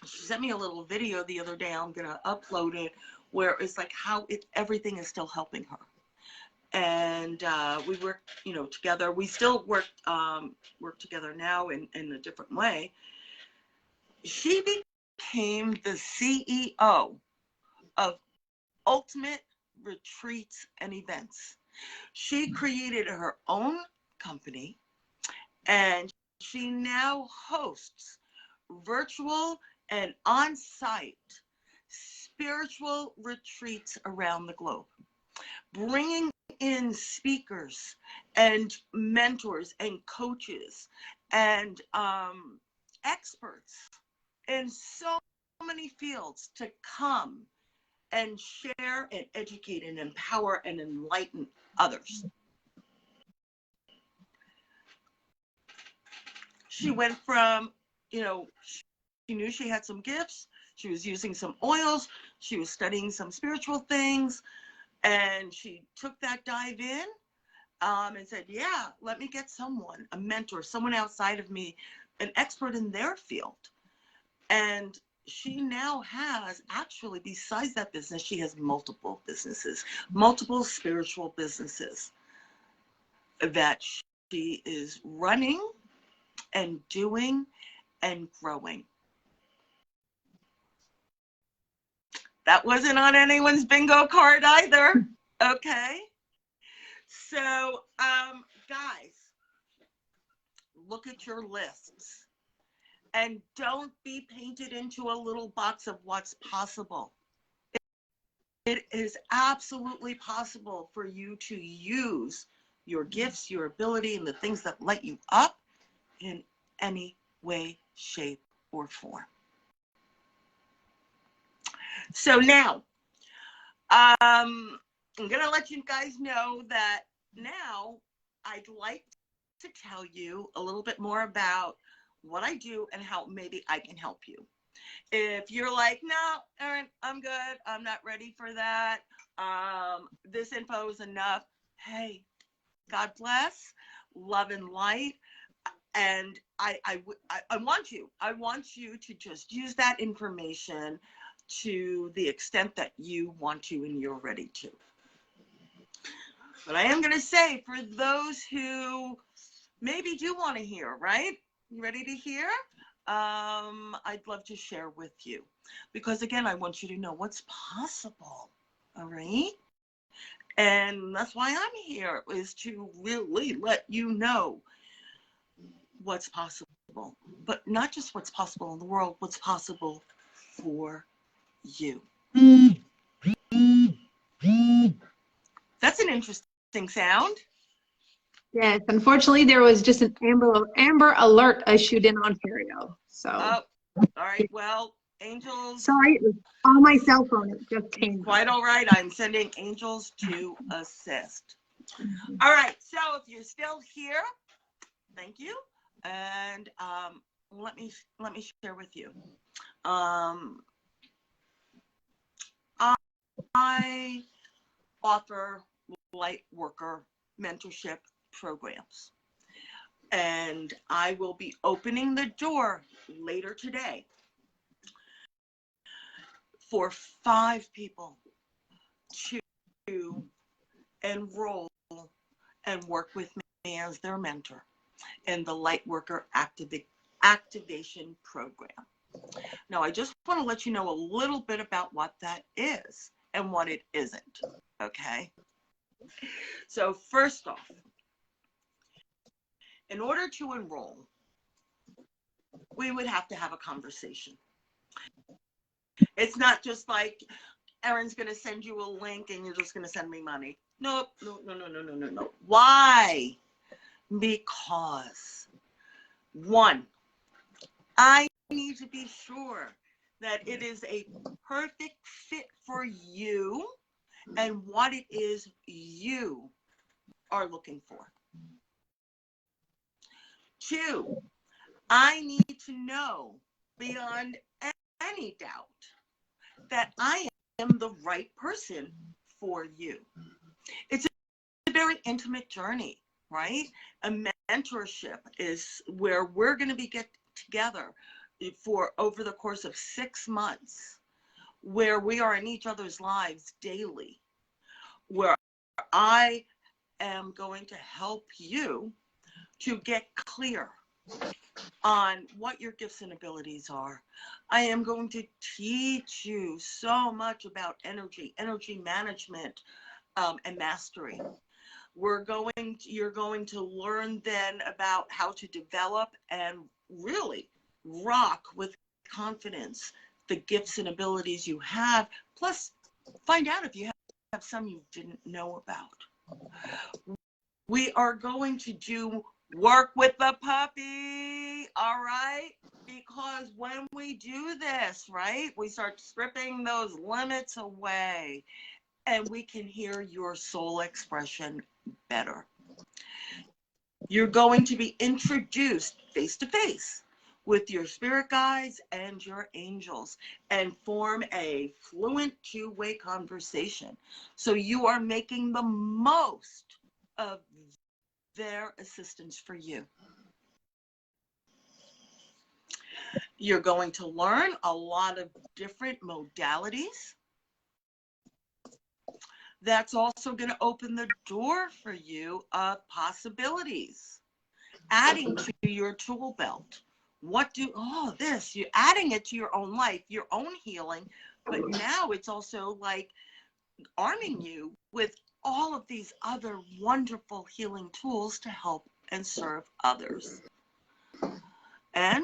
Speaker 1: she sent me a little video the other day. I'm going to upload it, where it's like how everything is still helping her. And we work, together. We still work together now in a different way. She became the CEO of Ultimate Retreats and Events. She created her own company, and she now hosts virtual and on-site spiritual retreats around the globe, bringing in speakers and mentors and coaches and experts in so many fields to come and share and educate and empower and enlighten others. She went from, she knew she had some gifts. She was using some oils. She was studying some spiritual things. And she took that dive in and said, yeah, let me get someone, a mentor, someone outside of me, an expert in their field. And she now has, actually, besides that business, she has multiple businesses, multiple spiritual businesses that she is running and doing and growing. That wasn't on anyone's bingo card either. Okay. So, guys, look at your lists. And don't be painted into a little box of what's possible. It is absolutely possible for you to use your gifts, your ability, and the things that light you up in any way, shape, or form. So now, I'm going to let you guys know that now I'd like to tell you a little bit more about what I do and how maybe I can help you. If you're like, no, Erin, I'm good, I'm not ready for that, this info is enough, hey, God bless, love and light. And I want you to just use that information to the extent that you want to and you're ready to. But I am going to say, for those who maybe do want to hear, right? You ready to hear? I'd love to share with you because, again, I want you to know what's possible. All right. And that's why I'm here, is to really let you know what's possible, but not just what's possible in the world, what's possible for you. That's an interesting sound.
Speaker 2: Yes, unfortunately, there was just an Amber Alert issued in Ontario. So
Speaker 1: Oh, all right. Well, angels,
Speaker 2: sorry, it was on my cell phone. It just came up.
Speaker 1: quite all right. I'm sending angels to assist. All right. So if you're still here, thank you. And let me share with you. Um, I offer Lightworker mentorship programs. And I will be opening the door later today for 5 people to enroll and work with me as their mentor in the Lightworker Activation Program. Now, I just want to let you know a little bit about what that is and what it isn't, okay? So first off, in order to enroll, we would have to have a conversation. It's not just like Erin's going to send you a link and you're just going to send me money. Nope, no. Why? Because, one, I need to be sure that it is a perfect fit for you and what it is you are looking for. 2, I need to know beyond any doubt that I am the right person for you. It's a very intimate journey, right? A mentorship is where we're going to be get together for over the course of 6 months, where we are in each other's lives daily, where I am going to help you to get clear on what your gifts and abilities are. I am going to teach you so much about energy management, and mastery. You're going to learn then about how to develop and really rock with confidence the gifts and abilities you have, plus find out if you have some you didn't know about. We are going to do work with the puppy, all right? Because when we do this, right, we start stripping those limits away and we can hear your soul expression better. You're going to be introduced face to face with your spirit guides and your angels and form a fluent two-way conversation. So you are making the most of their assistance for you. You're going to learn a lot of different modalities. That's also going to open the door for you of possibilities, adding to your tool belt. You're adding it to your own life, your own healing, but now it's also like arming you with all of these other wonderful healing tools to help and serve others. And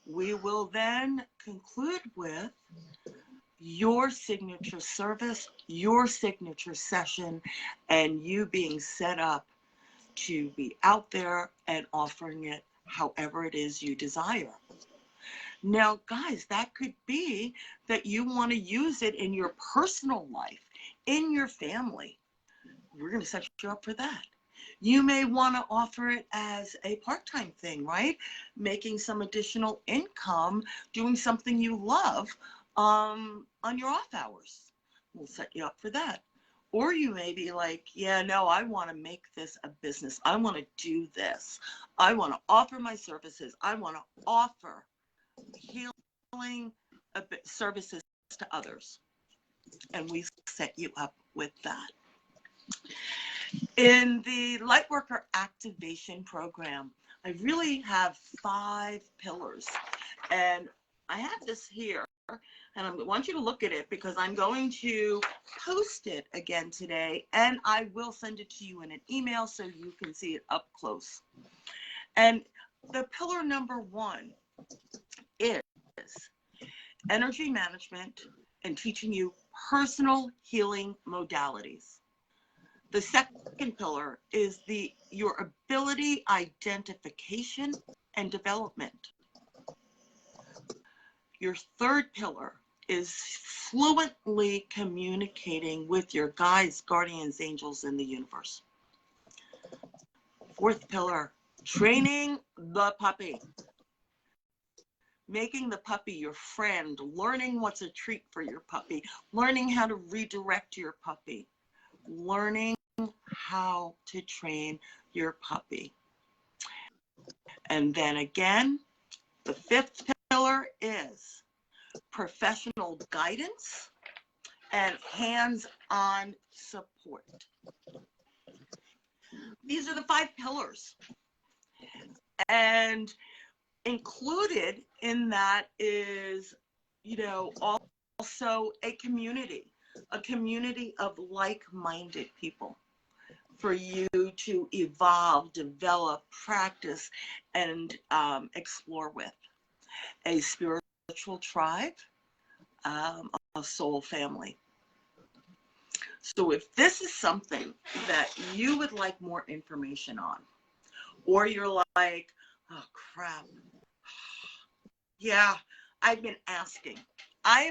Speaker 1: we will then conclude with your signature service, your signature session, and you being set up to be out there and offering it however it is you desire. Now, guys, that could be that you want to use it in your personal life, in your family. We're going to set you up for that. You may want to offer it as a part-time thing, right? Making some additional income, doing something you love on your off hours. We'll set you up for that. Or you may be like, yeah, no, I want to make this a business. I want to do this. I want to offer my services. I want to offer healing services to others. And we set you up with that. In the Lightworker Activation Program, I really have 5 pillars. And I have this here, and I want you to look at it because I'm going to post it again today, and I will send it to you in an email so you can see it up close. And the pillar number 1 is energy management and teaching you personal healing modalities. The second pillar is your ability identification and development. Your third pillar is fluently communicating with your guides, guardians, angels in the universe. Fourth pillar, training the puppy. Making the puppy your friend, learning what's a treat for your puppy, learning how to redirect your puppy, learning how to train your puppy. And then again, the fifth pillar is professional guidance and hands-on support. These are the 5 pillars. And included in that is, also a community of like-minded people for you to evolve, develop, practice, and explore with. A spiritual tribe, a soul family. So if this is something that you would like more information on, or you're like, oh crap, yeah, I've been asking. I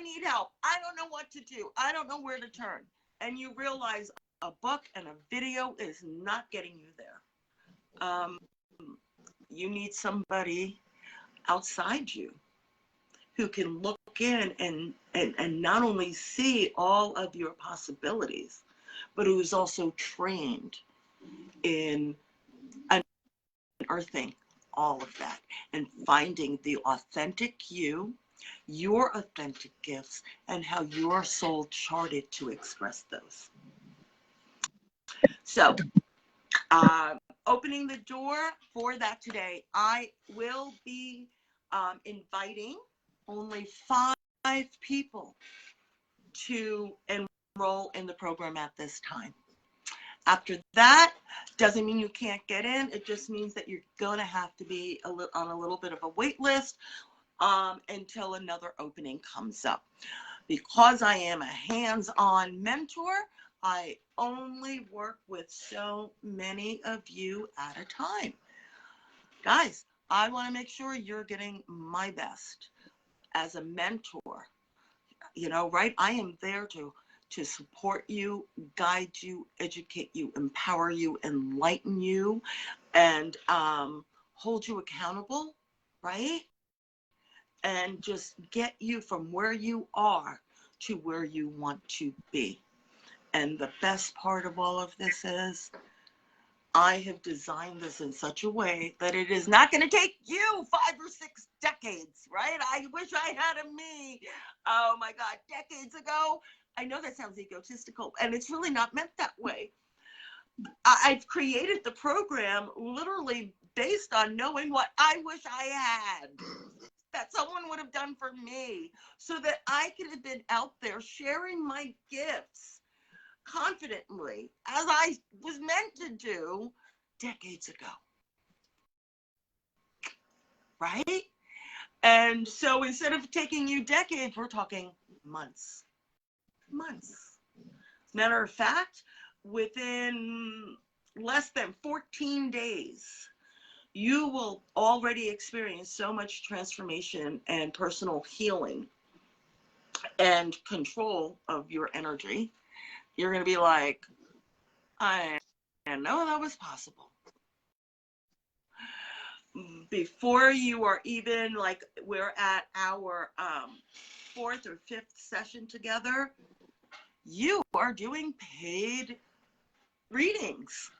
Speaker 1: need help. I don't know what to do. I don't know where to turn. And you realize a book and a video is not getting you there. You need somebody outside you who can look in and not only see all of your possibilities, but who is also trained in unearthing all of that and finding the authentic you, your authentic gifts, and how your soul charted to express those. So, opening the door for that today, I will be inviting only 5 people to enroll in the program at this time. After that, doesn't mean you can't get in. It just means that you're going to have to be on a little bit of a wait list until another opening comes up. Because I am a hands-on mentor, I only work with so many of you at a time. Guys, I want to make sure you're getting my best as a mentor. Right? I am there to support you, guide you, educate you, empower you, enlighten you, and hold you accountable, right? And just get you from where you are to where you want to be. And the best part of all of this is I have designed this in such a way that it is not going to take you 5 or 6 decades, right? I wish I had a me, oh my God, decades ago. I know that sounds egotistical, and it's really not meant that way. I've created the program literally based on knowing what I wish I had, that someone would have done for me, so that I could have been out there sharing my gifts confidently, as I was meant to do decades ago, right? And so instead of taking you decades, we're talking months. Matter of fact, within less than 14 days, you will already experience so much transformation and personal healing and control of your energy. You're going to be like, I didn't know that was possible. Before you are even, like, we're at our 4th or 5th session together, you are doing paid readings,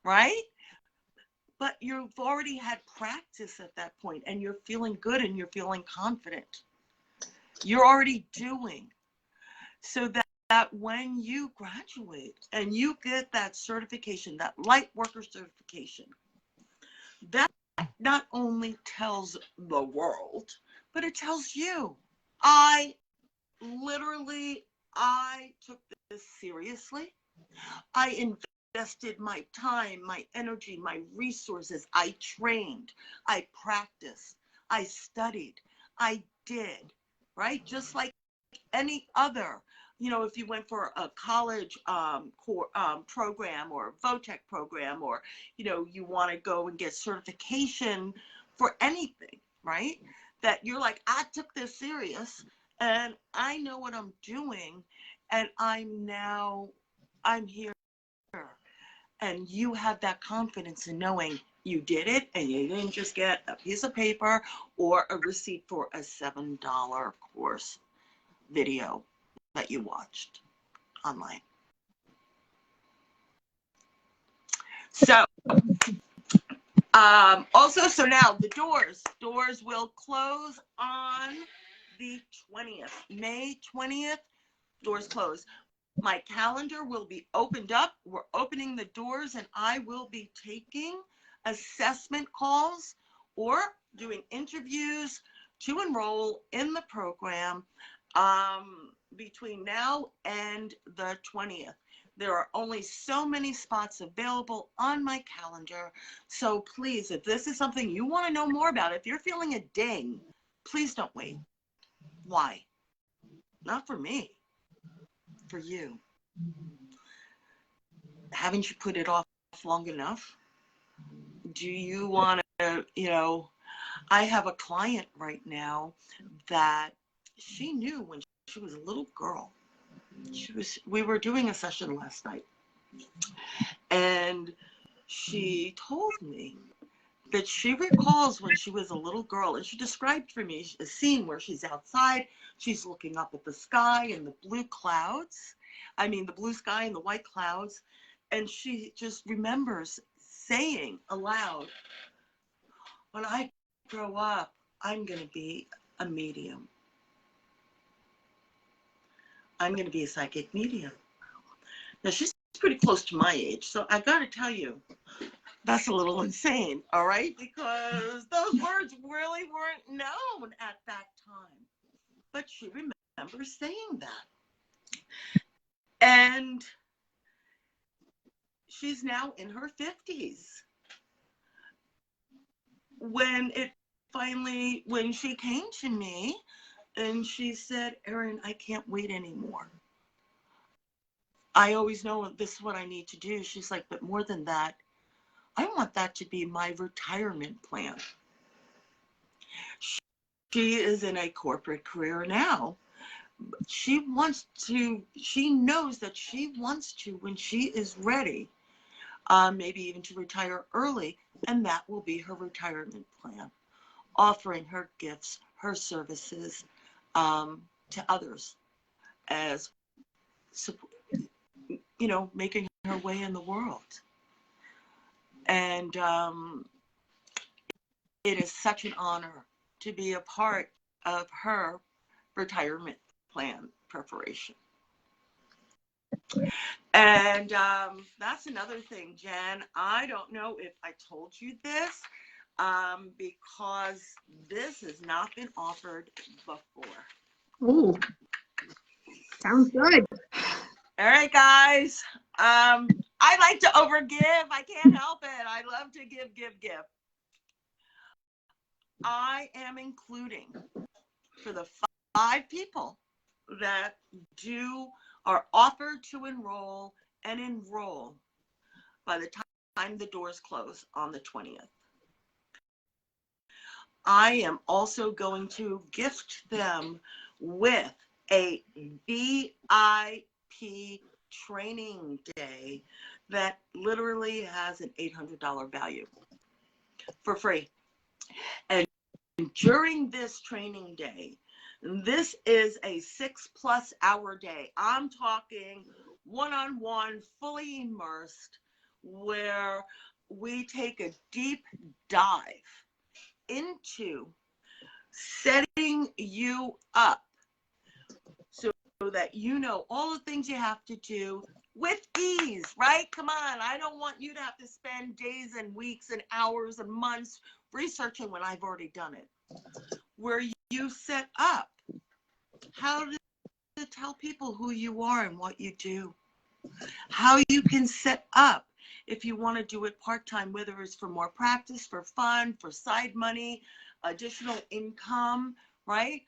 Speaker 1: right? But you've already had practice at that point, and you're feeling good and you're feeling confident. You're already doing. So that when you graduate and you get that certification, that Lightworker certification, that not only tells the world, but it tells you. I I took this seriously. I invested my time, my energy, my resources. I trained, I practiced, I studied, I did, right? Just like any other, if you went for a college program or a VOTEC program, or, you want to go and get certification for anything, right? That you're like, I took this serious and I know what I'm doing, and I'm here. And you have that confidence in knowing you did it, and you didn't just get a piece of paper or a receipt for a $7 course video that you watched online. So also, so now the doors will close on the 20th, May 20th. Doors close. My calendar will be opened up. We're opening the doors, and I will be taking assessment calls or doing interviews to enroll in the program between now and the 20th. There are only so many spots available on my calendar. So please, if this is something you want to know more about, if you're feeling a ding, please don't wait. Why? Not for me, for you. Haven't you put it off long enough? Do you want to, I have a client right now that she knew when she was a little girl. We were doing a session last night, and she told me that she recalls when she was a little girl, and she described for me a scene where she's outside, she's looking up at the sky and the blue clouds, the blue sky and the white clouds, and she just remembers saying aloud, when I grow up, I'm going to be a medium. I'm going to be a psychic medium. Now, she's pretty close to my age, so I got to tell you, that's a little insane, all right? Because those words really weren't known at that time. But she remembers saying that. And she's now in her 50s. When she came to me and she said, Erin, I can't wait anymore. I always know this is what I need to do. She's like, but more than that, I want that to be my retirement plan. She is in a corporate career now. She knows that she wants to, when she is ready, maybe even to retire early, and that will be her retirement plan, offering her gifts, her services to others as, making her way in the world. And it is such an honor to be a part of her retirement plan preparation. And that's another thing, Jen. I don't know if I told you this because this has not been offered before.
Speaker 2: Ooh, sounds good.
Speaker 1: All right, guys. I like to overgive. I can't help it. I love to give. I am including, for the 5 people that are offered to enroll by the time the doors close on the 20th. I am also going to gift them with a VIP training day that literally has an $800 value for free. And during this training day, this is a 6+ hour day. I'm talking one-on-one, fully immersed, where we take a deep dive into setting you up so that you know all the things you have to do with ease, right? Come on, I don't want you to have to spend days and weeks and hours and months researching when I've already done it. Where you set up how to tell people who you are and what you do. How you can set up if you want to do it part-time, whether it's for more practice, for fun, for side money, additional income, right?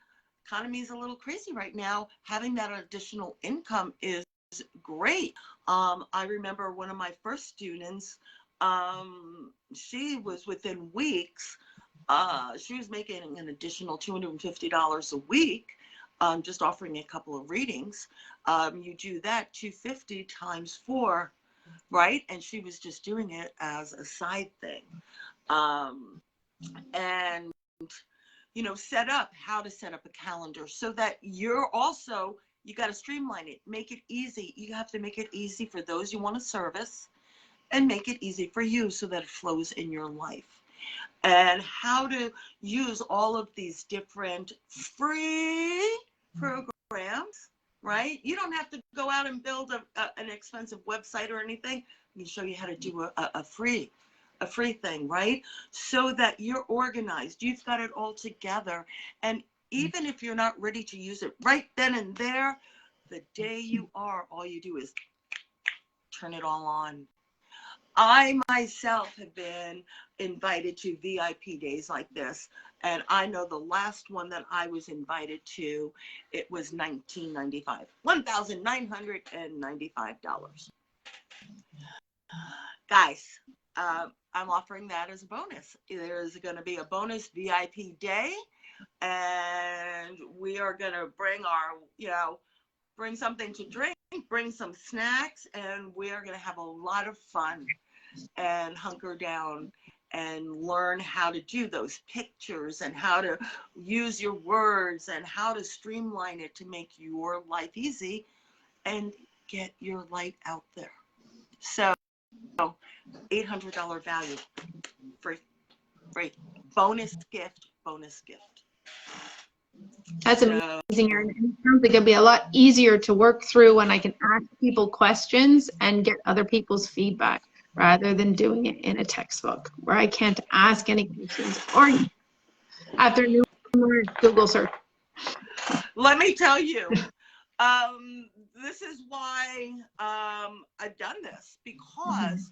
Speaker 1: Economy is a little crazy right now. Having that additional income is great. I remember one of my first students, she was within weeks, she was making an additional $250 a week, just offering a couple of readings. You do that, 250 times 4, right? And she was just doing it as a side thing. And you know, how to set up a calendar so that you're also, you got to streamline it, make it easy. You have to make it easy for those you want to service and make it easy for you so that it flows in your life. And how to use all of these different free programs, right? You don't have to go out and build an expensive website or anything. We can show you how to do a free thing, right? So that you're organized, you've got it all together. And even if you're not ready to use it right then and there, the day you are, all you do is turn it all on. I myself have been invited to VIP days like this, and I know the last one that I was invited to, it was $1,995. Guys, I'm offering that as a bonus. There's going to be a bonus VIP day, and we are going to bring bring something to drink, bring some snacks, and we are going to have a lot of fun and hunker down and learn how to do those pictures and how to use your words and how to streamline it to make your life easy and get your light out there. So $800 value, free, bonus gift.
Speaker 2: That's amazing, Erin. It sounds like it'll be a lot easier to work through when I can ask people questions and get other people's feedback rather than doing it in a textbook where I can't ask any questions or after numerous Google search.
Speaker 1: Let me tell you, this is why I've done this, because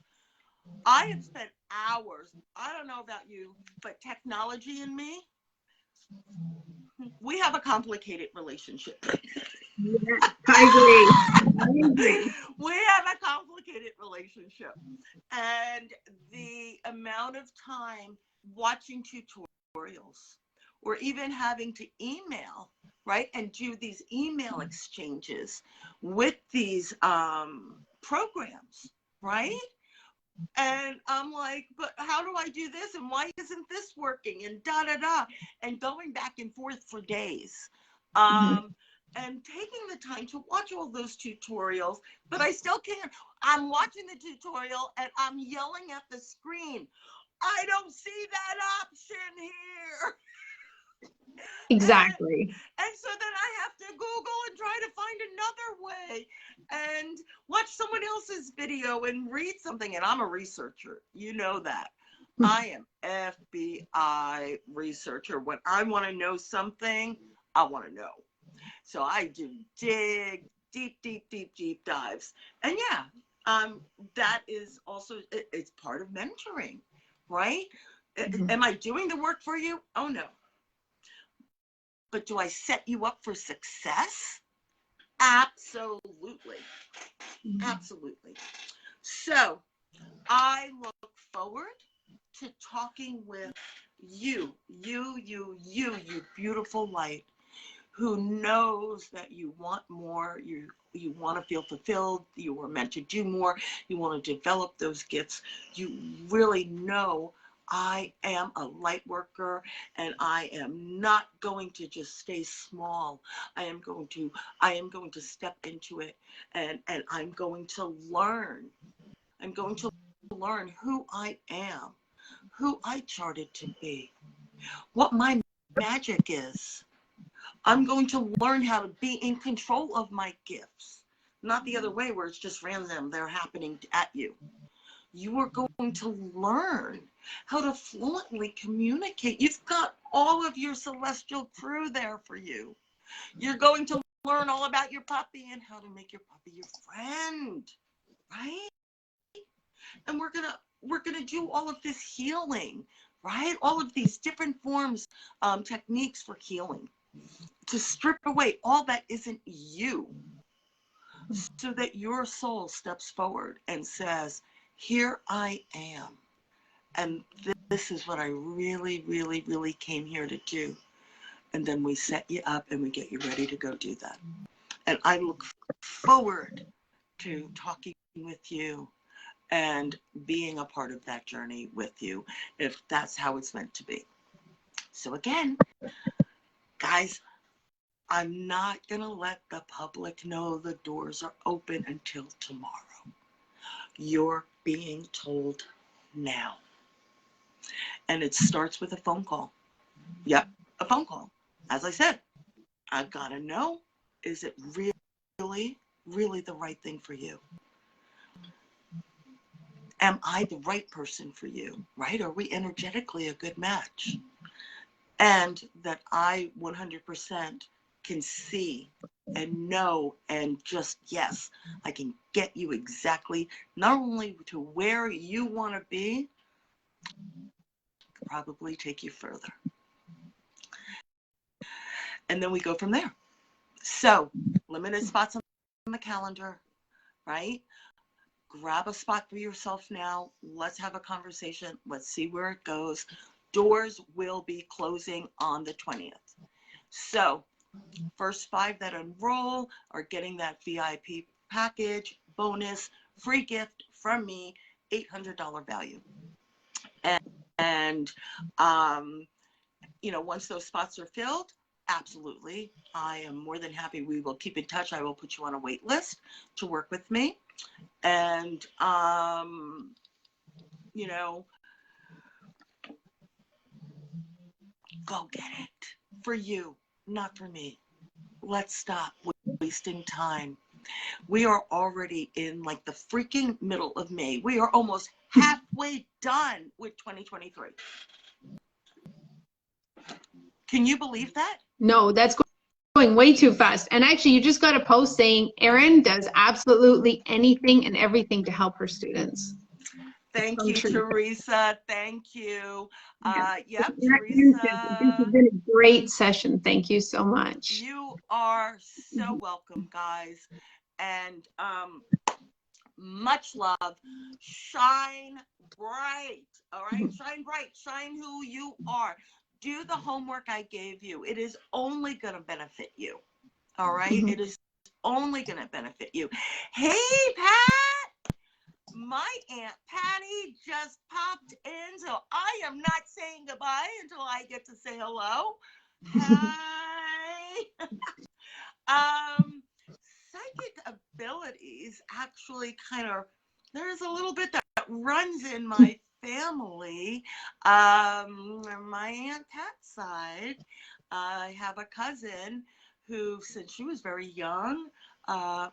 Speaker 1: I have spent hours, I don't know about you, but technology and me, we have a complicated relationship.
Speaker 2: Yeah, I agree.
Speaker 1: We have a complicated relationship. And the amount of time watching tutorials or even having to email, right, and do these email exchanges with these programs, right? And I'm like, but how do I do this? And why isn't this working? And and going back and forth for days. And taking the time to watch all those tutorials, but I still can't. I'm watching the tutorial and I'm yelling at the screen. I don't see that option here.
Speaker 2: Exactly.
Speaker 1: And so then I have to Google and try to find another way and watch someone else's video and read something. And I'm a researcher. You know that. I am FBI researcher. When I want to know something, I want to know. So I do deep dives. And yeah, that is also, it's part of mentoring, right? Am I doing the work for you? Oh, no. But do I set you up for success? Absolutely. Absolutely. So I look forward to talking with you beautiful light, who knows that you want more, you want to feel fulfilled, you are meant to do more, you want to develop those gifts. You really know I am a light worker, and I am not going to just stay small. I am going to step into it, and I'm going to learn. I'm going to learn who I am, who I charted to be, what my magic is. I'm going to learn how to be in control of my gifts, not the other way where it's just random, they're happening at you. You are going to learn how to fluently communicate. You've got all of your celestial crew there for you. You're going to learn all about your puppy and how to make your puppy your friend, right? And we're gonna do all of this healing, right? All of these different forms, techniques for healing, to strip away all that isn't you, so that your soul steps forward and says, here I am, and this is what I really, really, really came here to do. And then we set you up and we get you ready to go do that. And I look forward to talking with you and being a part of that journey with you, if that's how it's meant to be. So again, guys, I'm not gonna let the public know the doors are open until tomorrow. You're being told now. And it starts with a phone call. Yep, a phone call. As I said, I've got to know, is it really, really the right thing for you? Am I the right person for you, right? Are we energetically a good match? And that I 100% can see and know and just, yes, I can get you exactly, not only to where you want to be, probably take you further. And then we go from there. So, limited spots on the calendar, right? Grab a spot for yourself now. Let's have a conversation. Let's see where it goes. Doors will be closing on the 20th. So, first 5 that enroll are getting that VIP package, bonus, free gift from me, $800 value. And you know, once those spots are filled, absolutely, I am more than happy. We will keep in touch. I will put you on a wait list to work with me. And, you know, go get it for you, not for me. Let's stop wasting time. We are already in like the freaking middle of May. We are almost halfway done with 2023. Can you believe that?
Speaker 2: No, that's going way too fast. And actually, you just got a post saying Erin does absolutely anything and everything to help her students.
Speaker 1: Thank you, Teresa. Thank you. Yep,
Speaker 2: Teresa. This has been a great session. Thank you so much.
Speaker 1: You are so welcome, guys. And much love. Shine bright. All right? Shine bright. Shine who you are. Do the homework I gave you. It is only going to benefit you. All right? It is only going to benefit you. Hey, Pat. My Aunt Patty just popped in, so I am not saying goodbye until I get to say hello. Hi. Psychic abilities actually kind of, there's a little bit that runs in my family. My Aunt Pat's side, I have a cousin who, since she was very young,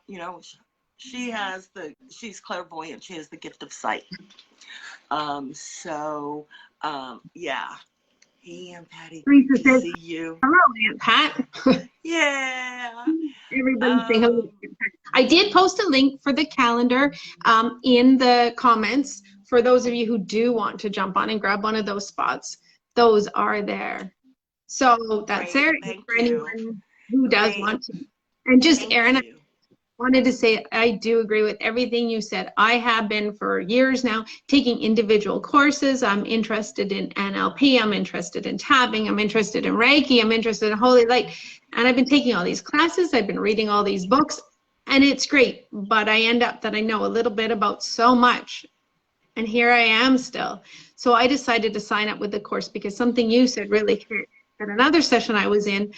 Speaker 1: you know, she's clairvoyant. She has the gift of sight. Yeah. Hey, Aunt Patty, good to see you.
Speaker 2: Hello, Aunt Pat.
Speaker 1: Yeah.
Speaker 2: Everybody say hello. I did post a link for the calendar in the comments for those of you who do want to jump on and grab one of those spots. Those are there. So that's there for anyone who does want to. And just, Erin, I wanted to say I do agree with everything you said. I have been for years now taking individual courses. I'm interested in NLP. I'm interested in tapping. I'm interested in Reiki. I'm interested in Holy Light. And I've been taking all these classes. I've been reading all these books. And it's great. But I end up that I know a little bit about so much. And here I am still. So I decided to sign up with the course because something you said really hit. At another session I was in,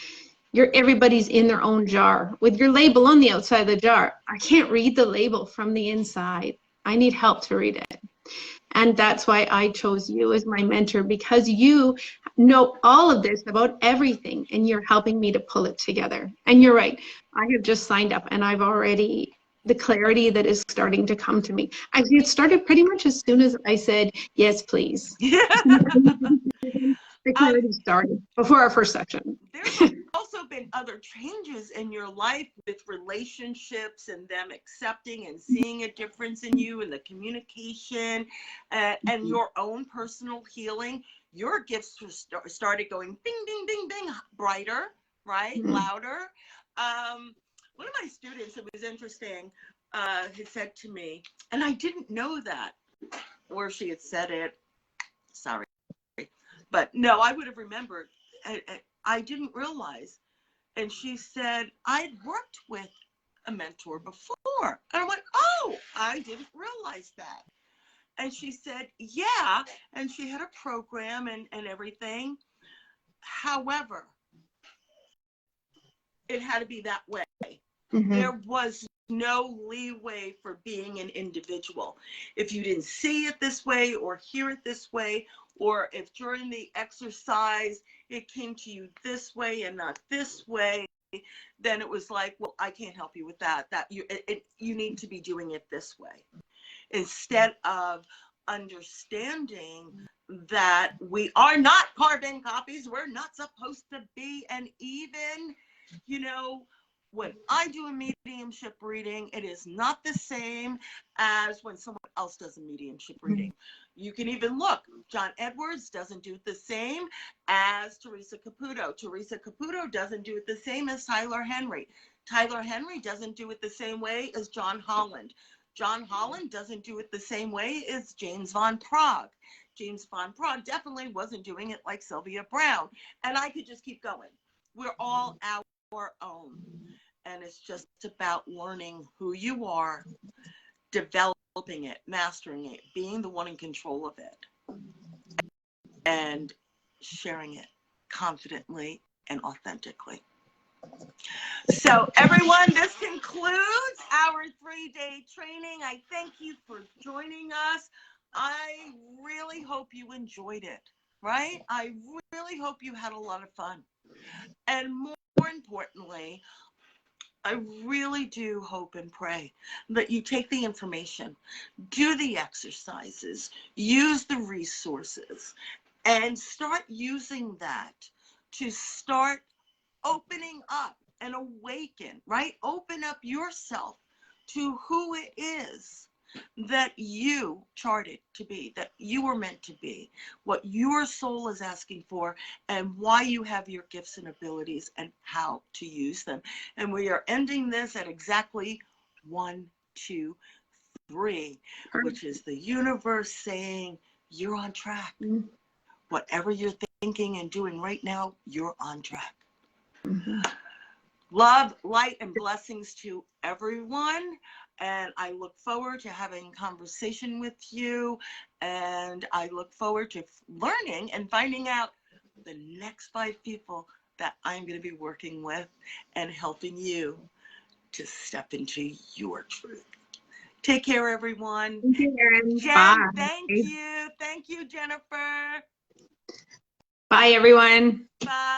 Speaker 2: everybody's in their own jar with your label on the outside of the jar. I can't read the label from the inside. I need help to read it. And that's why I chose you as my mentor, because you know all of this about everything and you're helping me to pull it together. And you're right. I have just signed up and I've already, the clarity that is starting to come to me. Actually, it started pretty much as soon as I said, yes, please. The clarity started before our first session.
Speaker 1: There's also been other changes in your life with relationships and them accepting and seeing a difference in you and the communication and your own personal healing. Your gifts started going bing, bing, bing, bing, brighter, right? Louder. One of my students, it was interesting, had said to me, and I didn't know that, or she had said it, sorry, but no, I would have remembered. I didn't realize. And she said, I'd worked with a mentor before. And I went, oh, I didn't realize that. And she said, yeah. And she had a program and everything. However, it had to be that way. There was no leeway for being an individual. If you didn't see it this way or hear it this way, or if during the exercise it came to you this way and not this way, then it was like, well, I can't help you with that. You need to be doing it this way. Instead of understanding that we are not carbon copies, we're not supposed to be, and even, you know, when I do a mediumship reading, it is not the same as when someone else does a mediumship reading. You can even look, John Edwards doesn't do it the same as Teresa Caputo. Teresa Caputo doesn't do it the same as Tyler Henry. Tyler Henry doesn't do it the same way as John Holland. John Holland doesn't do it the same way as James Van Praagh. James Van Praagh definitely wasn't doing it like Sylvia Brown. And I could just keep going. We're all our own. And it's just about learning who you are, developing it, mastering it, being the one in control of it, and sharing it confidently and authentically. So everyone, this concludes our 3-day training. I thank you for joining us. I really hope you enjoyed it, right? I really hope you had a lot of fun. And more importantly, I really do hope and pray that you take the information, do the exercises, use the resources, and start using that to start opening up and awaken, right? Open up yourself to who it is that you charted to be, that you were meant to be, what your soul is asking for, and why you have your gifts and abilities and how to use them. And we are ending this at exactly 1, 2, 3, which is the universe saying you're on track. Whatever you're thinking and doing right now, you're on track. Love, light, and blessings to everyone. And I look forward to having a conversation with you. And I look forward to learning and finding out the next 5 people that I'm going to be working with and helping you to step into your truth. Take care, everyone.
Speaker 2: Thank you, Erin.
Speaker 1: Jen,
Speaker 2: Bye.
Speaker 1: thank you. Thank you, Jennifer.
Speaker 2: Bye, everyone.
Speaker 1: Bye.